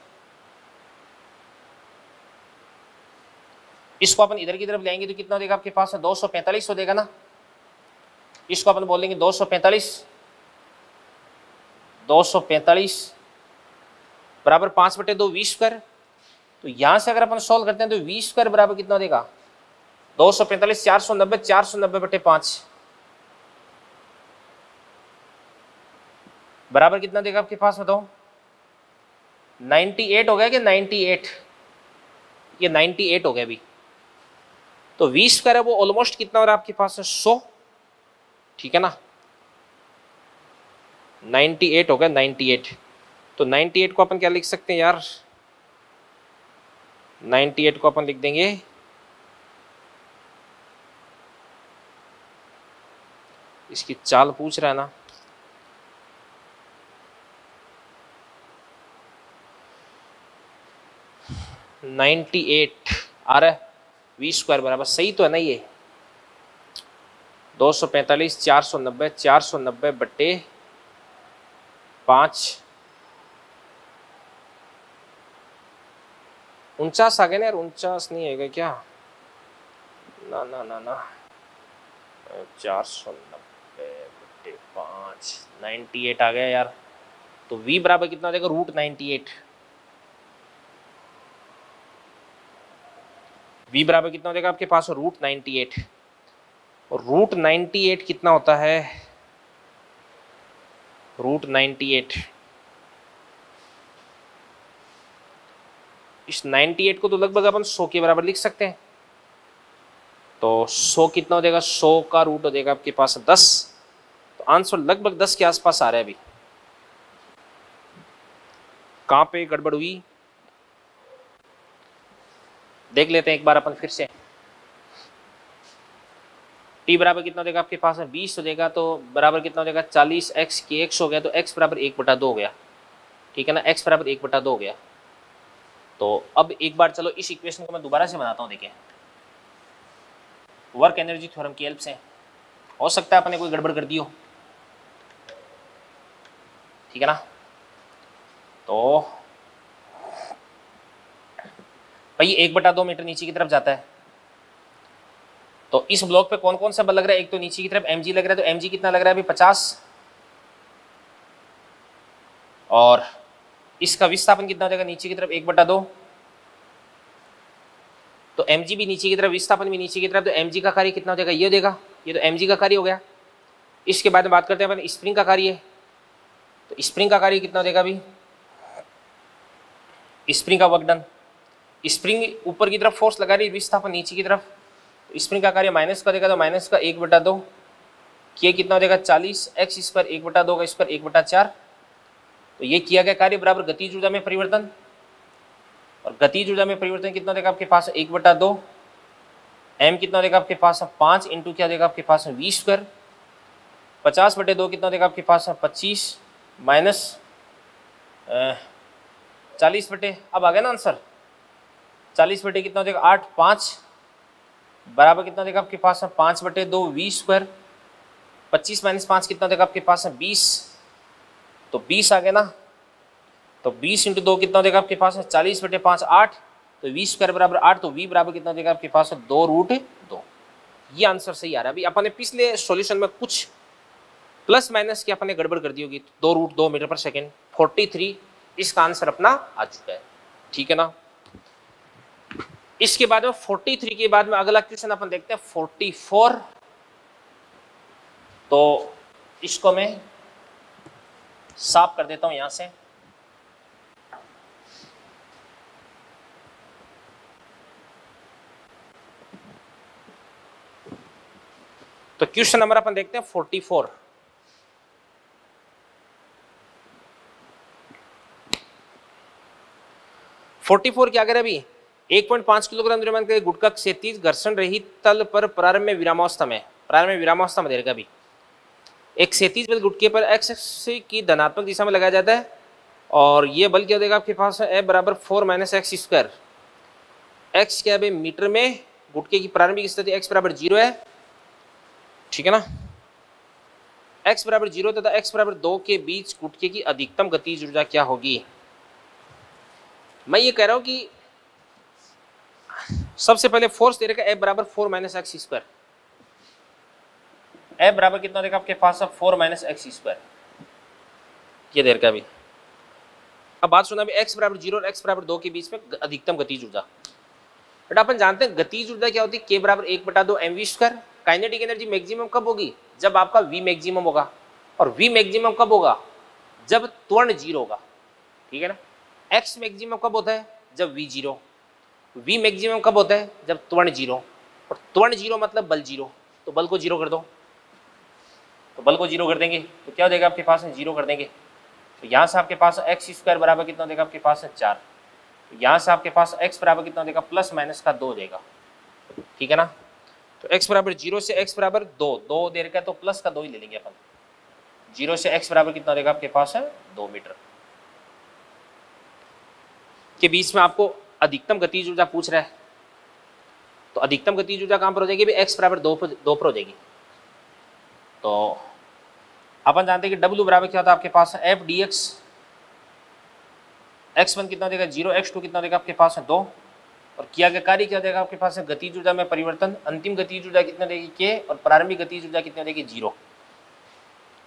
[SPEAKER 1] इसको अपन इधर की तरफ लाएंगे तो कितना देगा आपके पास? 245 हो देगा ना। इसको अपन बोलेंगे 245 बराबर 5/2 20²। तो यहां से अगर अपन सॉल्व करते हैं तो 20² बराबर कितना देगा? 245 490 490/5 बराबर कितना देगा आपके पास? बताओ 98 हो गया कि 98? ये 98 हो गया अभी। तो 20² है वो ऑलमोस्ट कितना हो रहा है आपके पास? 100, ठीक है ना। 98 हो गया 98। तो 98 को अपन क्या लिख सकते हैं यार? 98 को अपन लिख देंगे इसकी चाल पूछ रहा है ना, आ रहा है 20² बराबर सही तो है ना ये? 245 490 490/5 49 आ गया ना यार? 49 नहीं आएगा क्या? ना ना ना ना 490/5 98 आ गया यार। तो v बराबर कितना हो जाएगा? √98। v बराबर कितना हो जाएगा आपके पास? √98। और √98 कितना होता है? √98 इस 98 को तो लगभग अपन 100 के बराबर लिख सकते हैं। तो 100 कितना हो जाएगा? 100 का रूट हो जाएगा आपके पास 10। तो आंसर लगभग 10 के आसपास आ रहा है। अभी कहां पे गड़बड़ हुई देख लेते हैं एक बार अपन फिर से। t बराबर कितना हो जाएगा आपके पास? 20 हो जाएगा। तो बराबर कितना हो जाएगा? 40 x के x हो गया। तो x बराबर 1/2 हो गया, ठीक है ना। x बराबर 1/2 हो गया। तो अब एक बार चलो इस इक्वेशन को मैं दोबारा से बनाता हूँ। देखिए वर्क एनर्जी थ्योरम की हेल्प से। हो सकता है अपने कोई गड़बड़ कर दी हो, ठीक है ना। तो भाई 1/2 मीटर नीचे की तरफ जाता है। तो इस ब्लॉक पे कौन कौन सा बल लग रहा है? एक तो नीचे की तरफ mg लग रहा है। तो mg कितना लग रहा है अभी? 50। और इसका विस्थापन कितना हो जाएगा नीचे की तरफ? 1/2। तो mg भी नीचे की तरफ, विस्थापन भी नीचे की तरफ। तो mg का कार्य कितना हो जाएगा? ये देगा। ये तो mg का कार्य हो गया। इसके बाद में बात करते हैं अपन स्प्रिंग का कार्य। तो स्प्रिंग का कार्य कितना हो जाएगा अभी? स्प्रिंग का वर्क डन। स्प्रिंग ऊपर की तरफ फोर्स लगा रही है, विस्थापन नीचे की तरफ। तो स्प्रिंग का कार्य माइनस का देगा। तो माइनस का 1/2 किया कितना हो जाएगा? 40 x² 1/2 का स्क्वायर 1/4। तो ये किया गया कार्य बराबर गतिज ऊर्जा में परिवर्तन। और गतिज ऊर्जा में परिवर्तन कितना देगा आपके पास? 1/2। m कितना देगा आपके पास? 5 इंटू क्या देगा आपके पास? v²। 50/2 कितना देगा आपके पास? 25 माइनस 40/, अब आ गया ना आंसर। 40/, कितना देगा? 8 5 बराबर कितना देगा आपके पास? 5/2 v²। 25 माइनस 5 कितना देगा आपके पास? 20। तो 20 आ गया ना। तो 20 इंटू 2 कितना देगा आपके पास? 40/5 8। तो v² बराबर 8। तो v बराबर कितना देगा आपके पास? 2√2। ये आंसर सही आ रहा है। अभी अपन ने पिछले सॉल्यूशन में कुछ प्लस माइनस की अपन ने गड़बड़ कर दी होगी। 2√2 मीटर पर सेकेंड 43 इसका आंसर अपना आ चुका है, ठीक है ना। इसके बाद में 43 के बाद में अगला क्वेश्चन अपन देखते हैं 44। तो इसको मैं साफ कर देता हूं यहां से। तो क्वेश्चन नंबर अपन देखते हैं 44। क्या कह रहे अभी? 1.5 किलोग्राम द्रव्यमान के गुटका क्षैतिज घर्षण रहित तल पर प्रारंभ में विरामावस्था में दे रखा। अभी एक क्षैतिज बल गुटके पर x की धनात्मक दिशा में लगाया जाता है और ये बल क्या देगा आपके पास? F बराबर 4 - x²। x क्या है मीटर में? गुटके की प्रारंभिक स्थिति x बराबर 0 है, ठीक है ना। x बराबर 0 तथा x बराबर 2 के बीच गुटके की अधिकतम गतिज ऊर्जा क्या होगी? मैं ये कह रहा हूं कि सबसे पहले फोर्स दे रखा है F बराबर 4 माइनस एक्स स्क्वायर। F बराबर कितना देगा आपके पास, 4 माइनस एक्स स्क्वायर, ये देर का भी। अब बात सुना भी x बराबर 0 और x बराबर 2 के बीच में अधिकतम गतिज ऊर्जा। बेटा अपन जानते हैं गतिज ऊर्जा क्या होती है, k बराबर 1/2 mv square. Kinetic energy maximum कब होगी, जब आपका v मैक्सिमम होगा, और v मैक्सिमम कब होगा, जब त्वरण 0 होगा, ठीक है ना। x मैक्सिमम कब होता है, जब v 0, v मैक्सिमम कब होता है, जब त्वरण 0, और त्वरण 0 मतलब बल 0, तो बल को 0 कर दो, तो बल को 0 कर देंगे तो क्या हो जाएगा आपके पास, 0 कर देंगे, तो यहाँ से आपके पास एक्स स्क्वायर बराबर कितना देगा आपके पास, 4। तो यहाँ से आपके पास x बराबर कितना देगा, प्लस माइनस का 2 देगा, ठीक है ना। तो x बराबर 0 से x बराबर 2 दे रखा है, तो प्लस का 2 ही ले लेंगे अपन। 0 से x बराबर कितना देगा आपके पास है 2 मीटर के बीच में आपको अधिकतम गतिज ऊर्जा पूछ रहा है, तो अधिकतम गतिज ऊर्जा कहाँ पर हो जाएगी, भी x बराबर 2 पर हो जाएगी। तो अपन जानते हैं कि W बराबर क्या होता है आपके पास, एफ डी एक्स। x1 कितना देगा 0, x2 कितना देगा आपके पास है 2, और किया गया कार्य क्या देगा आपके पास है गतिज ऊर्जा में परिवर्तन। अंतिम गतिज ऊर्जा कितना देगी k, और प्रारंभिक गतिज ऊर्जा कितना देगी 0,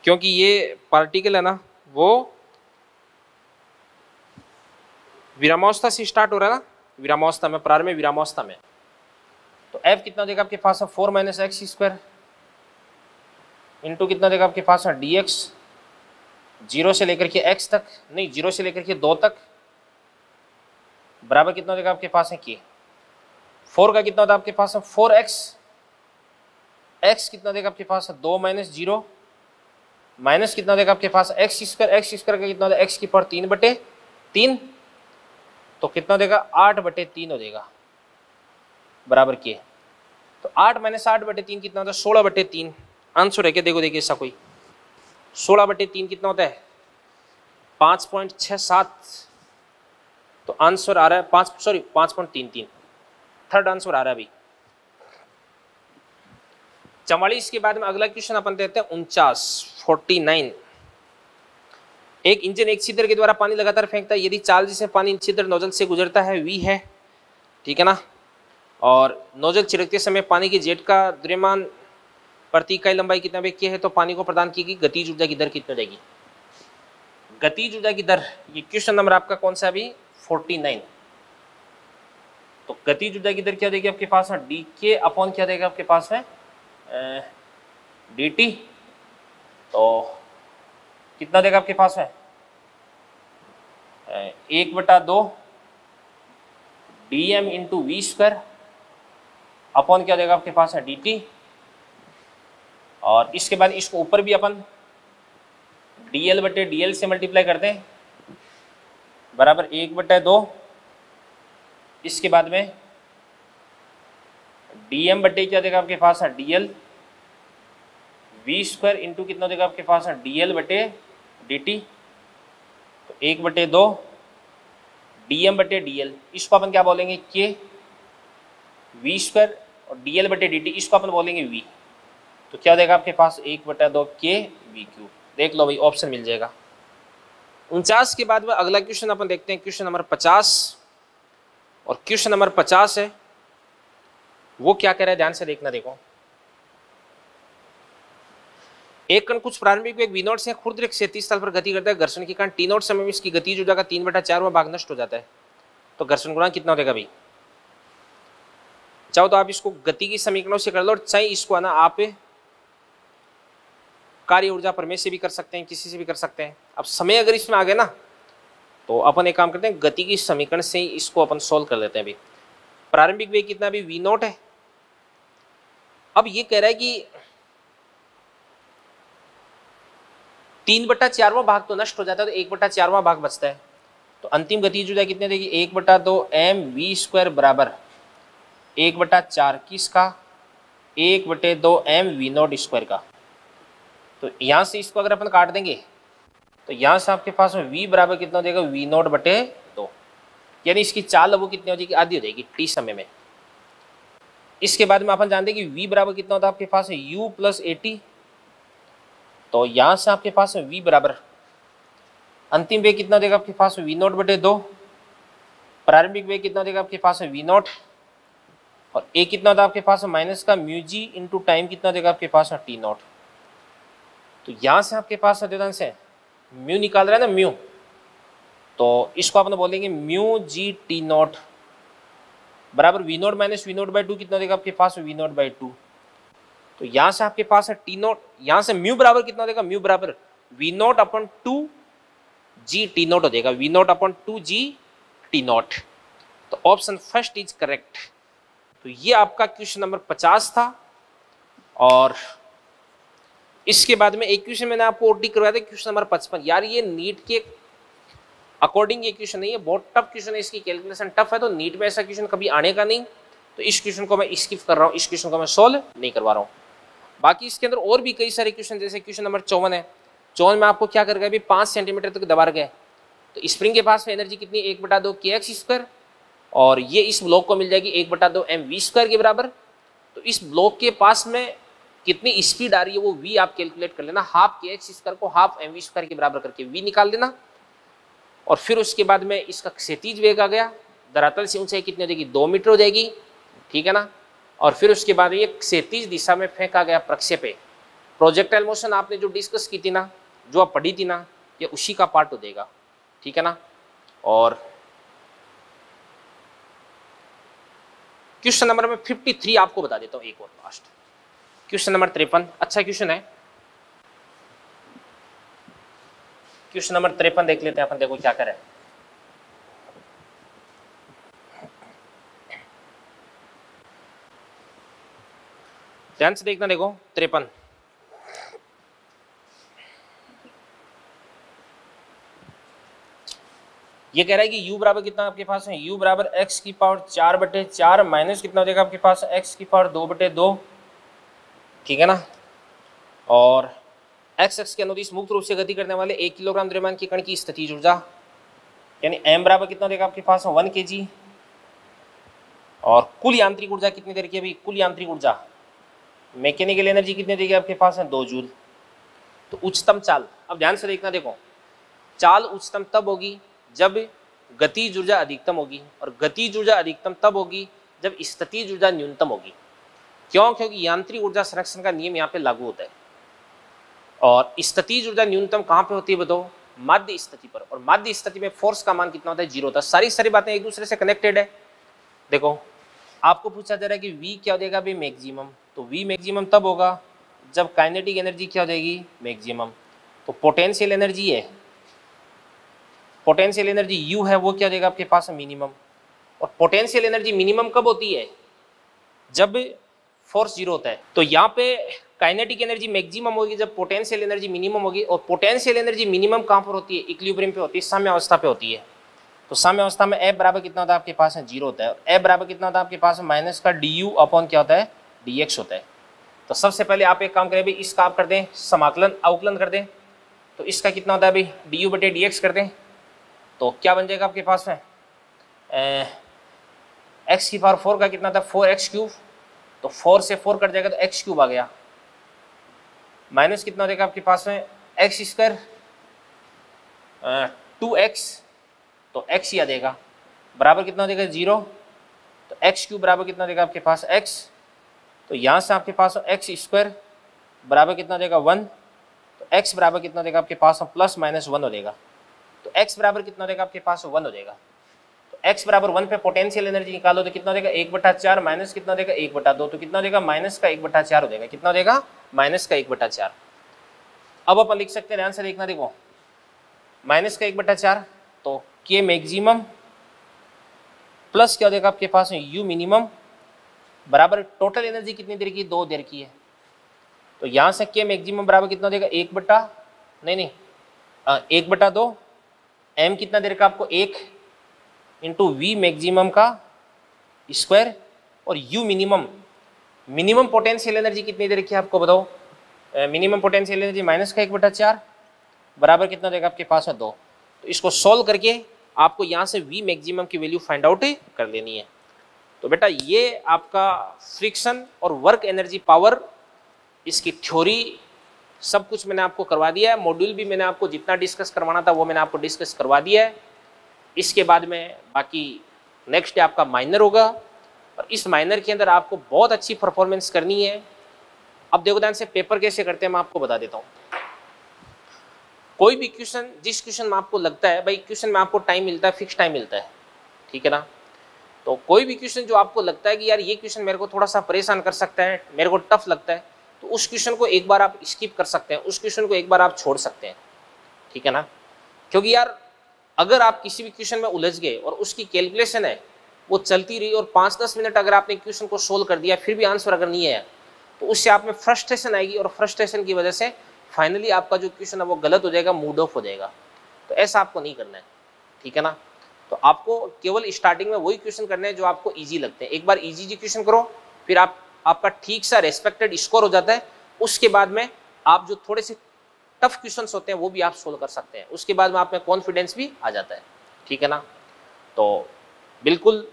[SPEAKER 1] क्योंकि ये पार्टिकल है ना वो विरामावस्था से स्टार्ट हो रहा है ना, विरामावस्था में, प्रारंभिक विरामावस्था में। तो f कितना देगा आपके पास है 4 माइनस एक्स स्क्वायर इंटू कितना देगा आपके पास है dx, 0 से लेकर के x तक, नहीं 0 से लेकर के 2 तक, बराबर कितना देगा आपके पास है k। 4 का कितना होता है आपके पास है 4x, x कितना देगा आपके पास है 2 माइनस 0, माइनस कितना देगा आपके पास x स्क्वायर का कितना होता है x की पावर 3/3, तो कितना देगा 8/3 हो जाएगा, बराबर k। तो 8 माइनस 8/3 कितना होता है 16/3। आंसर है क्या, देखो देखिए ऐसा कोई 16/3 कितना होता है 5.67, तो आंसर आ रहा है 5.33, थर्ड आंसर आ रहा है अभी। 44 के बाद में अगला क्वेश्चन अपन देते हैं 49। एक इंजन एक छिद्र के द्वारा पानी लगातार फेंकता है, यदि चाल जिसमें पानी छिद्र नोजल से गुजरता है v है, ठीक है ना, और नोजल छिड़कते समय पानी की जेट का द्रव्यमान प्रति इकाई लंबाई कितना k है, तो पानी को प्रदान की गई गतिज ऊर्जा की दर कितनी हो जाएगी। गतिज ऊर्जा की दर, ये क्वेश्चन नंबर आपका कौन सा अभी 49। तो गतिज ऊर्जा की दर क्या देगी आपके पास है dk अपॉन क्या देगा आपके पास है dt, तो कितना देगा आपके पास है 1/2 dm into V square upon क्या देगा आपके पास है dt, और इसके बाद इसको ऊपर भी अपन dl/dl से मल्टीप्लाई करते हैं, बराबर 1/2, इसके बाद में dm/, क्या देगा आपके पास है dl, वी स्क्वायर इंटू कितना देगा आपके पास है dl/dt, तो 1/2 dm/dl, इसको अपन क्या बोलेंगे k, वी स्क्वायर, और dl/dt इसको अपन बोलेंगे v, तो क्या देगा आपके पास 1/2 k v क्यूब। देख लो भाई ऑप्शन मिल जाएगा। 49 के बाद में अगला क्वेश्चन अपन देखते हैं क्वेश्चन नंबर 50, और क्वेश्चन नंबर 50 है वो क्या कह रहा है, ध्यान से देखना। देखो, एक कण कुछ प्रारंभिक वेग v0 से खुर्द रेख से 30 साल पर गति करता है, घर्षण के कारण t0 समय में इसकी गतिज ऊर्जा का 3/4वां भाग नष्ट हो जाता है, तो घर्षण गुणांक कितना हो जाएगा भाई। चाहो तो आप इसको गति की समीकरणों से कर लो, और चाहे इसको ना आप कार्य ऊर्जा प्रमेय से भी कर सकते हैं, किसी से भी कर सकते हैं। अब समय अगर इसमें आ गया ना, तो अपन एक काम करते हैं, गति की समीकरण से ही इसको अपन सोल्व कर लेते हैं। अभी प्रारंभिक वेग कितना भी v0 है। अब ये कह रहा है कि 3/4वां भाग तो नष्ट हो जाता है, तो 1/4वां भाग बचता है, तो अंतिम गतिज ऊर्जा कितनी देगी 1/2 mv स्क्वायर बराबर 1/4 किसका 1/2 mv0 स्क्वायर का। तो यहाँ से इसको अगर अपन काट देंगे तो यहाँ से आपके पास में v बराबर कितना हो जाएगा v0/2, यानी इसकी चाल वो कितनी हो जाएगी, आधी हो जाएगी t समय में। इसके बाद में अपन जानते हैं कि v बराबर कितना होता है आपके पास है u + at, तो यहाँ से आपके पास है v बराबर अंतिम वेग कितना देगा आपके पास v0/2, प्रारंभिक वेग कितना देगा आपके पास है v0, और ए कितना होता है आपके पास माइनस का म्यू जी इंटू टाइम कितना देगा आपके पास टी नॉट। तो यहाँ से आपके पास देता से म्यू निकाल रहा है ना म्यू, तो इसको आपने बोलेंगे म्यू जी टी नॉट बराबर V naught minus V naught by two कितना देगा आपके पास वी नॉट बाई टू। तो यहाँ से आपके पास है टी नॉट, यहाँ से म्यू बराबर कितना देगा म्यू बराबर V naught upon two G T naught हो जाएगा V naught upon two G T naught. तो ऑप्शन फर्स्ट इज करेक्ट। तो ये आपका क्वेश्चन नंबर 50 था। और इसके बाद में एक क्वेश्चन मैंने आपको ओटी करवाया था क्वेश्चन नंबर 55। यार ये नीट के अकॉर्डिंग ये क्वेश्चन नहीं है, बहुत टफ क्वेश्चन है, इसकी कैलकुलेशन टफ है, तो नीट में ऐसा क्वेश्चन कभी आने का नहीं। तो इस क्वेश्चन को मैं स्किप कर रहा हूँ, इस क्वेश्चन को मैं सोल्व नहीं करवा रहा हूँ। बाकी इसके अंदर और भी कई सारे क्वेश्चन, जैसे क्वेश्चन नंबर 54 है। 54 में आपको क्या करके अभी 5 सेंटीमीटर तक दबा गए, तो स्प्रिंग के पास में एनर्जी कितनी 1/2 kx², और ये इस ब्लॉक को मिल जाएगी 1/2 mv² के बराबर। तो इस ब्लॉक के पास में कितनी स्पीड आ रही है वो v आप कैलकुलेट कर लेना, हाफ kx² को हाफ mv² के बराबर करके v निकाल देना। और फिर उसके बाद में इसका क्षैतिज वेग आ गया, धरातल से ऊंचाई कितनी हो जाएगी 2 मीटर हो जाएगी, ठीक है ना। और फिर उसके बाद ये क्षैतिज दिशा में फेंका गया प्रक्षेपे। प्रोजेक्टाइल मोशन आपने जो डिस्कस की थी ना, जो आप पढ़ी थी ना, ये उसी का पार्ट हो जाएगा, ठीक है ना। और क्वेश्चन नंबर में 53 आपको बता देता हूं, एक और लास्ट क्वेश्चन नंबर 53। अच्छा क्वेश्चन है, क्वेश्चन नंबर 53 देख लेते हैं अपन। देखो क्या करें, ध्यान से देखना। देखो 53 ये कह रहा है कि u बराबर कितना आपके पास है, u बराबर x की पावर 4/4 माइनस कितना हो जाएगा आपके पास x की पावर 2/2, ठीक है ना। और x अक्ष के अनुदिश मुक्त रूप से गति करने वाले 1 किलोग्राम द्रव्यमान की कण की स्थितिज ऊर्जा यानी m बराबर कितना देगा आपके पास 1 kg। और कुल यांत्रिक ऊर्जा कितनी देर की अभी, कुल यांत्रिक ऊर्जा मैकेनिकल एनर्जी कितनी देगी आपके पास है 2 जूल। तो उच्चतम चाल, अब ध्यान से देखना, देखो चाल उच्चतम तब होगी जब गतिज ऊर्जा अधिकतम होगी, और गतिज ऊर्जा अधिकतम तब होगी जब स्थितिज ऊर्जा न्यूनतम होगी। क्यों? क्योंकि यांत्रिक ऊर्जा संरक्षण का नियम यहाँ पे लागू होता है। और स्थितिज ऊर्जा न्यूनतम कहाँ पे होती है बताओ, माध्य स्थिति पर। और माध्य स्थिति में फोर्स का मान कितना होता है 0 होता है। सारी बातें एक दूसरे से कनेक्टेड है। देखो आपको पूछा जा रहा है कि V क्या हो जाएगा अभी मैक्सिमम, तो V मैक्सिमम तब होगा जब काइनेटिक एनर्जी क्या हो जाएगी मैक्सिमम। तो पोटेंशियल एनर्जी है, पोटेंशियल एनर्जी U है, वो क्या हो जाएगा आपके पास मिनिमम। और पोटेंशियल एनर्जी मिनिमम कब होती है, जब फोर्स 0 होता है। तो यहाँ पे काइनेटिक एनर्जी मैक्सिमम होगी जब पोटेंशियल एनर्जी मिनिमम होगी। और पोटेंशियल एनर्जी मिनिमम कहाँ पर होती है, इक्विलिब्रियम पे होती है, साम्य अवस्था पे होती है। तो साम्य अवस्था में F बराबर कितना होता है आपके पास है 0 होता है, और F बराबर कितना होता है आपके पास माइनस का du अपॉन क्या होता है dx होता है। तो सबसे पहले आप एक काम करें भाई, इसका आप कर दें समाकलन, अवकलन कर दें। तो इसका कितना होता है भाई du/dx कर दें, तो क्या बन जाएगा आपके पास में x की पावर 4 का कितना था 4x³। तो 4 से 4 कट जाएगा तो x³ आ गया, माइनस कितना हो जाएगा आपके पास में x² 2x, तो x ही आ जाएगा बराबर कितना हो जाएगा 0। तो x³ बराबर कितना देगा आपके पास x। तो यहाँ से आपके पास x² बराबर कितना देगा 1। तो x बराबर कितना देगा आपके पास प्लस माइनस 1 हो जाएगा। तो x बराबर कितना देगा आपके पास 1 हो जाएगा। तो x बराबर 1 पे पोटेंशियल एनर्जी निकालो तो कितना देगा 1/4 माइनस कितना देगा 1/2, तो कितना देगा माइनस का 1/4 हो जाएगा। कितना देगा माइनस का 1/4। अब अपन लिख सकते हैं, ध्यान से देखना, देखो माइनस का 1/4, तो के मैक्सिमम प्लस क्या हो जाएगा आपके पास यू मिनिमम बराबर टोटल एनर्जी कितनी देर की 2 देर की है। तो यहाँ से के मैक्सिमम बराबर कितना देगा 1/2 एम कितना देर का आपको 1 इंटू वी मैक्सिमम का स्क्वायर, और you minimum, minimum potential energy कितनी देर की आपको बताओ, मिनिमम पोटेंशियल एनर्जी माइनस का 1/4 बराबर कितना देगा आपके पास है 2। तो इसको सॉल्व करके आपको यहाँ से V मैक्सिमम की वैल्यू फाइंड आउट कर लेनी है। तो बेटा ये आपका फ्रिक्शन और वर्क एनर्जी पावर, इसकी थ्योरी सब कुछ मैंने आपको करवा दिया है। मॉड्यूल भी मैंने आपको जितना डिस्कस करवाना था वो मैंने आपको डिस्कस करवा दिया है। इसके बाद में बाकी नेक्स्ट डे आपका माइनर होगा, और इस माइनर के अंदर आपको बहुत अच्छी परफॉर्मेंस करनी है। अब देखो ध्यान से पेपर कैसे करते हैं मैं आपको बता देता हूँ। कोई भी क्वेश्चन, जिस क्वेश्चन में आपको लगता है भाई क्वेश्चन में आपको टाइम मिलता है, फिक्स टाइम मिलता है, ठीक है ना, तो कोई भी क्वेश्चन जो आपको लगता है कि यार ये क्वेश्चन मेरे को थोड़ा सा परेशान कर सकता है, मेरे को टफ लगता है, तो उस क्वेश्चन को एक बार आप स्किप कर सकते हैं, उस क्वेश्चन को एक बार आप छोड़ सकते हैं, ठीक है ना। क्योंकि यार अगर आप किसी भी क्वेश्चन में उलझ गए और उसकी कैलकुलेशन है वो चलती रही और 5-10 मिनट अगर आपने क्वेश्चन को सोल्व कर दिया फिर भी आंसर अगर नहीं आया, तो उससे आप में फ्रस्ट्रेशन आएगी और फ्रस्ट्रेशन की वजह से फाइनली आपका जो क्वेश्चन है वो गलत हो जाएगा, मूड ऑफ हो जाएगा। तो ऐसा आपको नहीं करना है, ठीक है ना। तो आपको केवल स्टार्टिंग में वही क्वेश्चन करने हैं जो आपको ईजी लगते हैं। एक बार ईजी क्वेश्चन करो, फिर आपका ठीक सा रेस्पेक्टेड स्कोर हो जाता है। उसके बाद में आप जो थोड़े से टफ क्वेश्चंस होते हैं वो भी आप सोल्व कर सकते हैं। उसके बाद में आप में कॉन्फिडेंस भी आ जाता है, ठीक है ना। तो बिल्कुल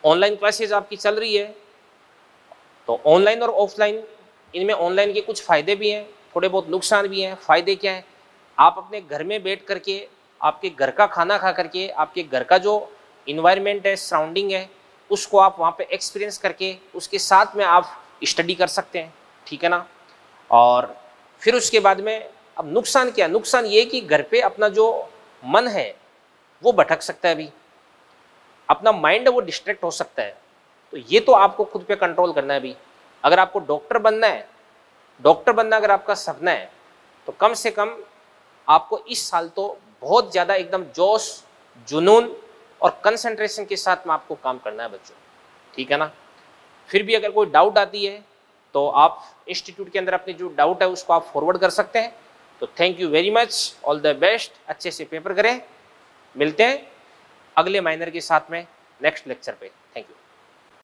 [SPEAKER 1] ऑनलाइन क्लासेज आपकी चल रही है, तो ऑनलाइन और ऑफलाइन, इनमें ऑनलाइन के कुछ फ़ायदे भी हैं, थोड़े बहुत नुकसान भी हैं। फ़ायदे क्या हैं, आप अपने घर में बैठ करके, आपके घर का खाना खा करके, आपके घर का जो इन्वायरमेंट है, सराउंडिंग है, उसको आप वहाँ पे एक्सपीरियंस करके उसके साथ में आप स्टडी कर सकते हैं, ठीक है ना। और फिर उसके बाद में अब नुकसान क्या है, नुकसान ये कि घर पे अपना जो मन है वो भटक सकता है, अभी अपना माइंड है वो डिस्ट्रैक्ट हो सकता है। तो ये तो आपको खुद पे कंट्रोल करना है। अभी अगर आपको डॉक्टर बनना है, डॉक्टर बनना अगर आपका सपना है, तो कम से कम आपको इस साल तो बहुत ज़्यादा एकदम जोश, जुनून और कंसंट्रेशन के साथ में आपको काम करना है बच्चों, ठीक है ना। फिर भी अगर कोई डाउट आती है तो आप इंस्टीट्यूट के अंदर अपनी जो डाउट है उसको आप फॉरवर्ड कर सकते हैं। तो thank you very much, all the best, अच्छे से पेपर करें। मिलते हैं अगले माइनर के साथ में नेक्स्ट लेक्चर पे। Thank you.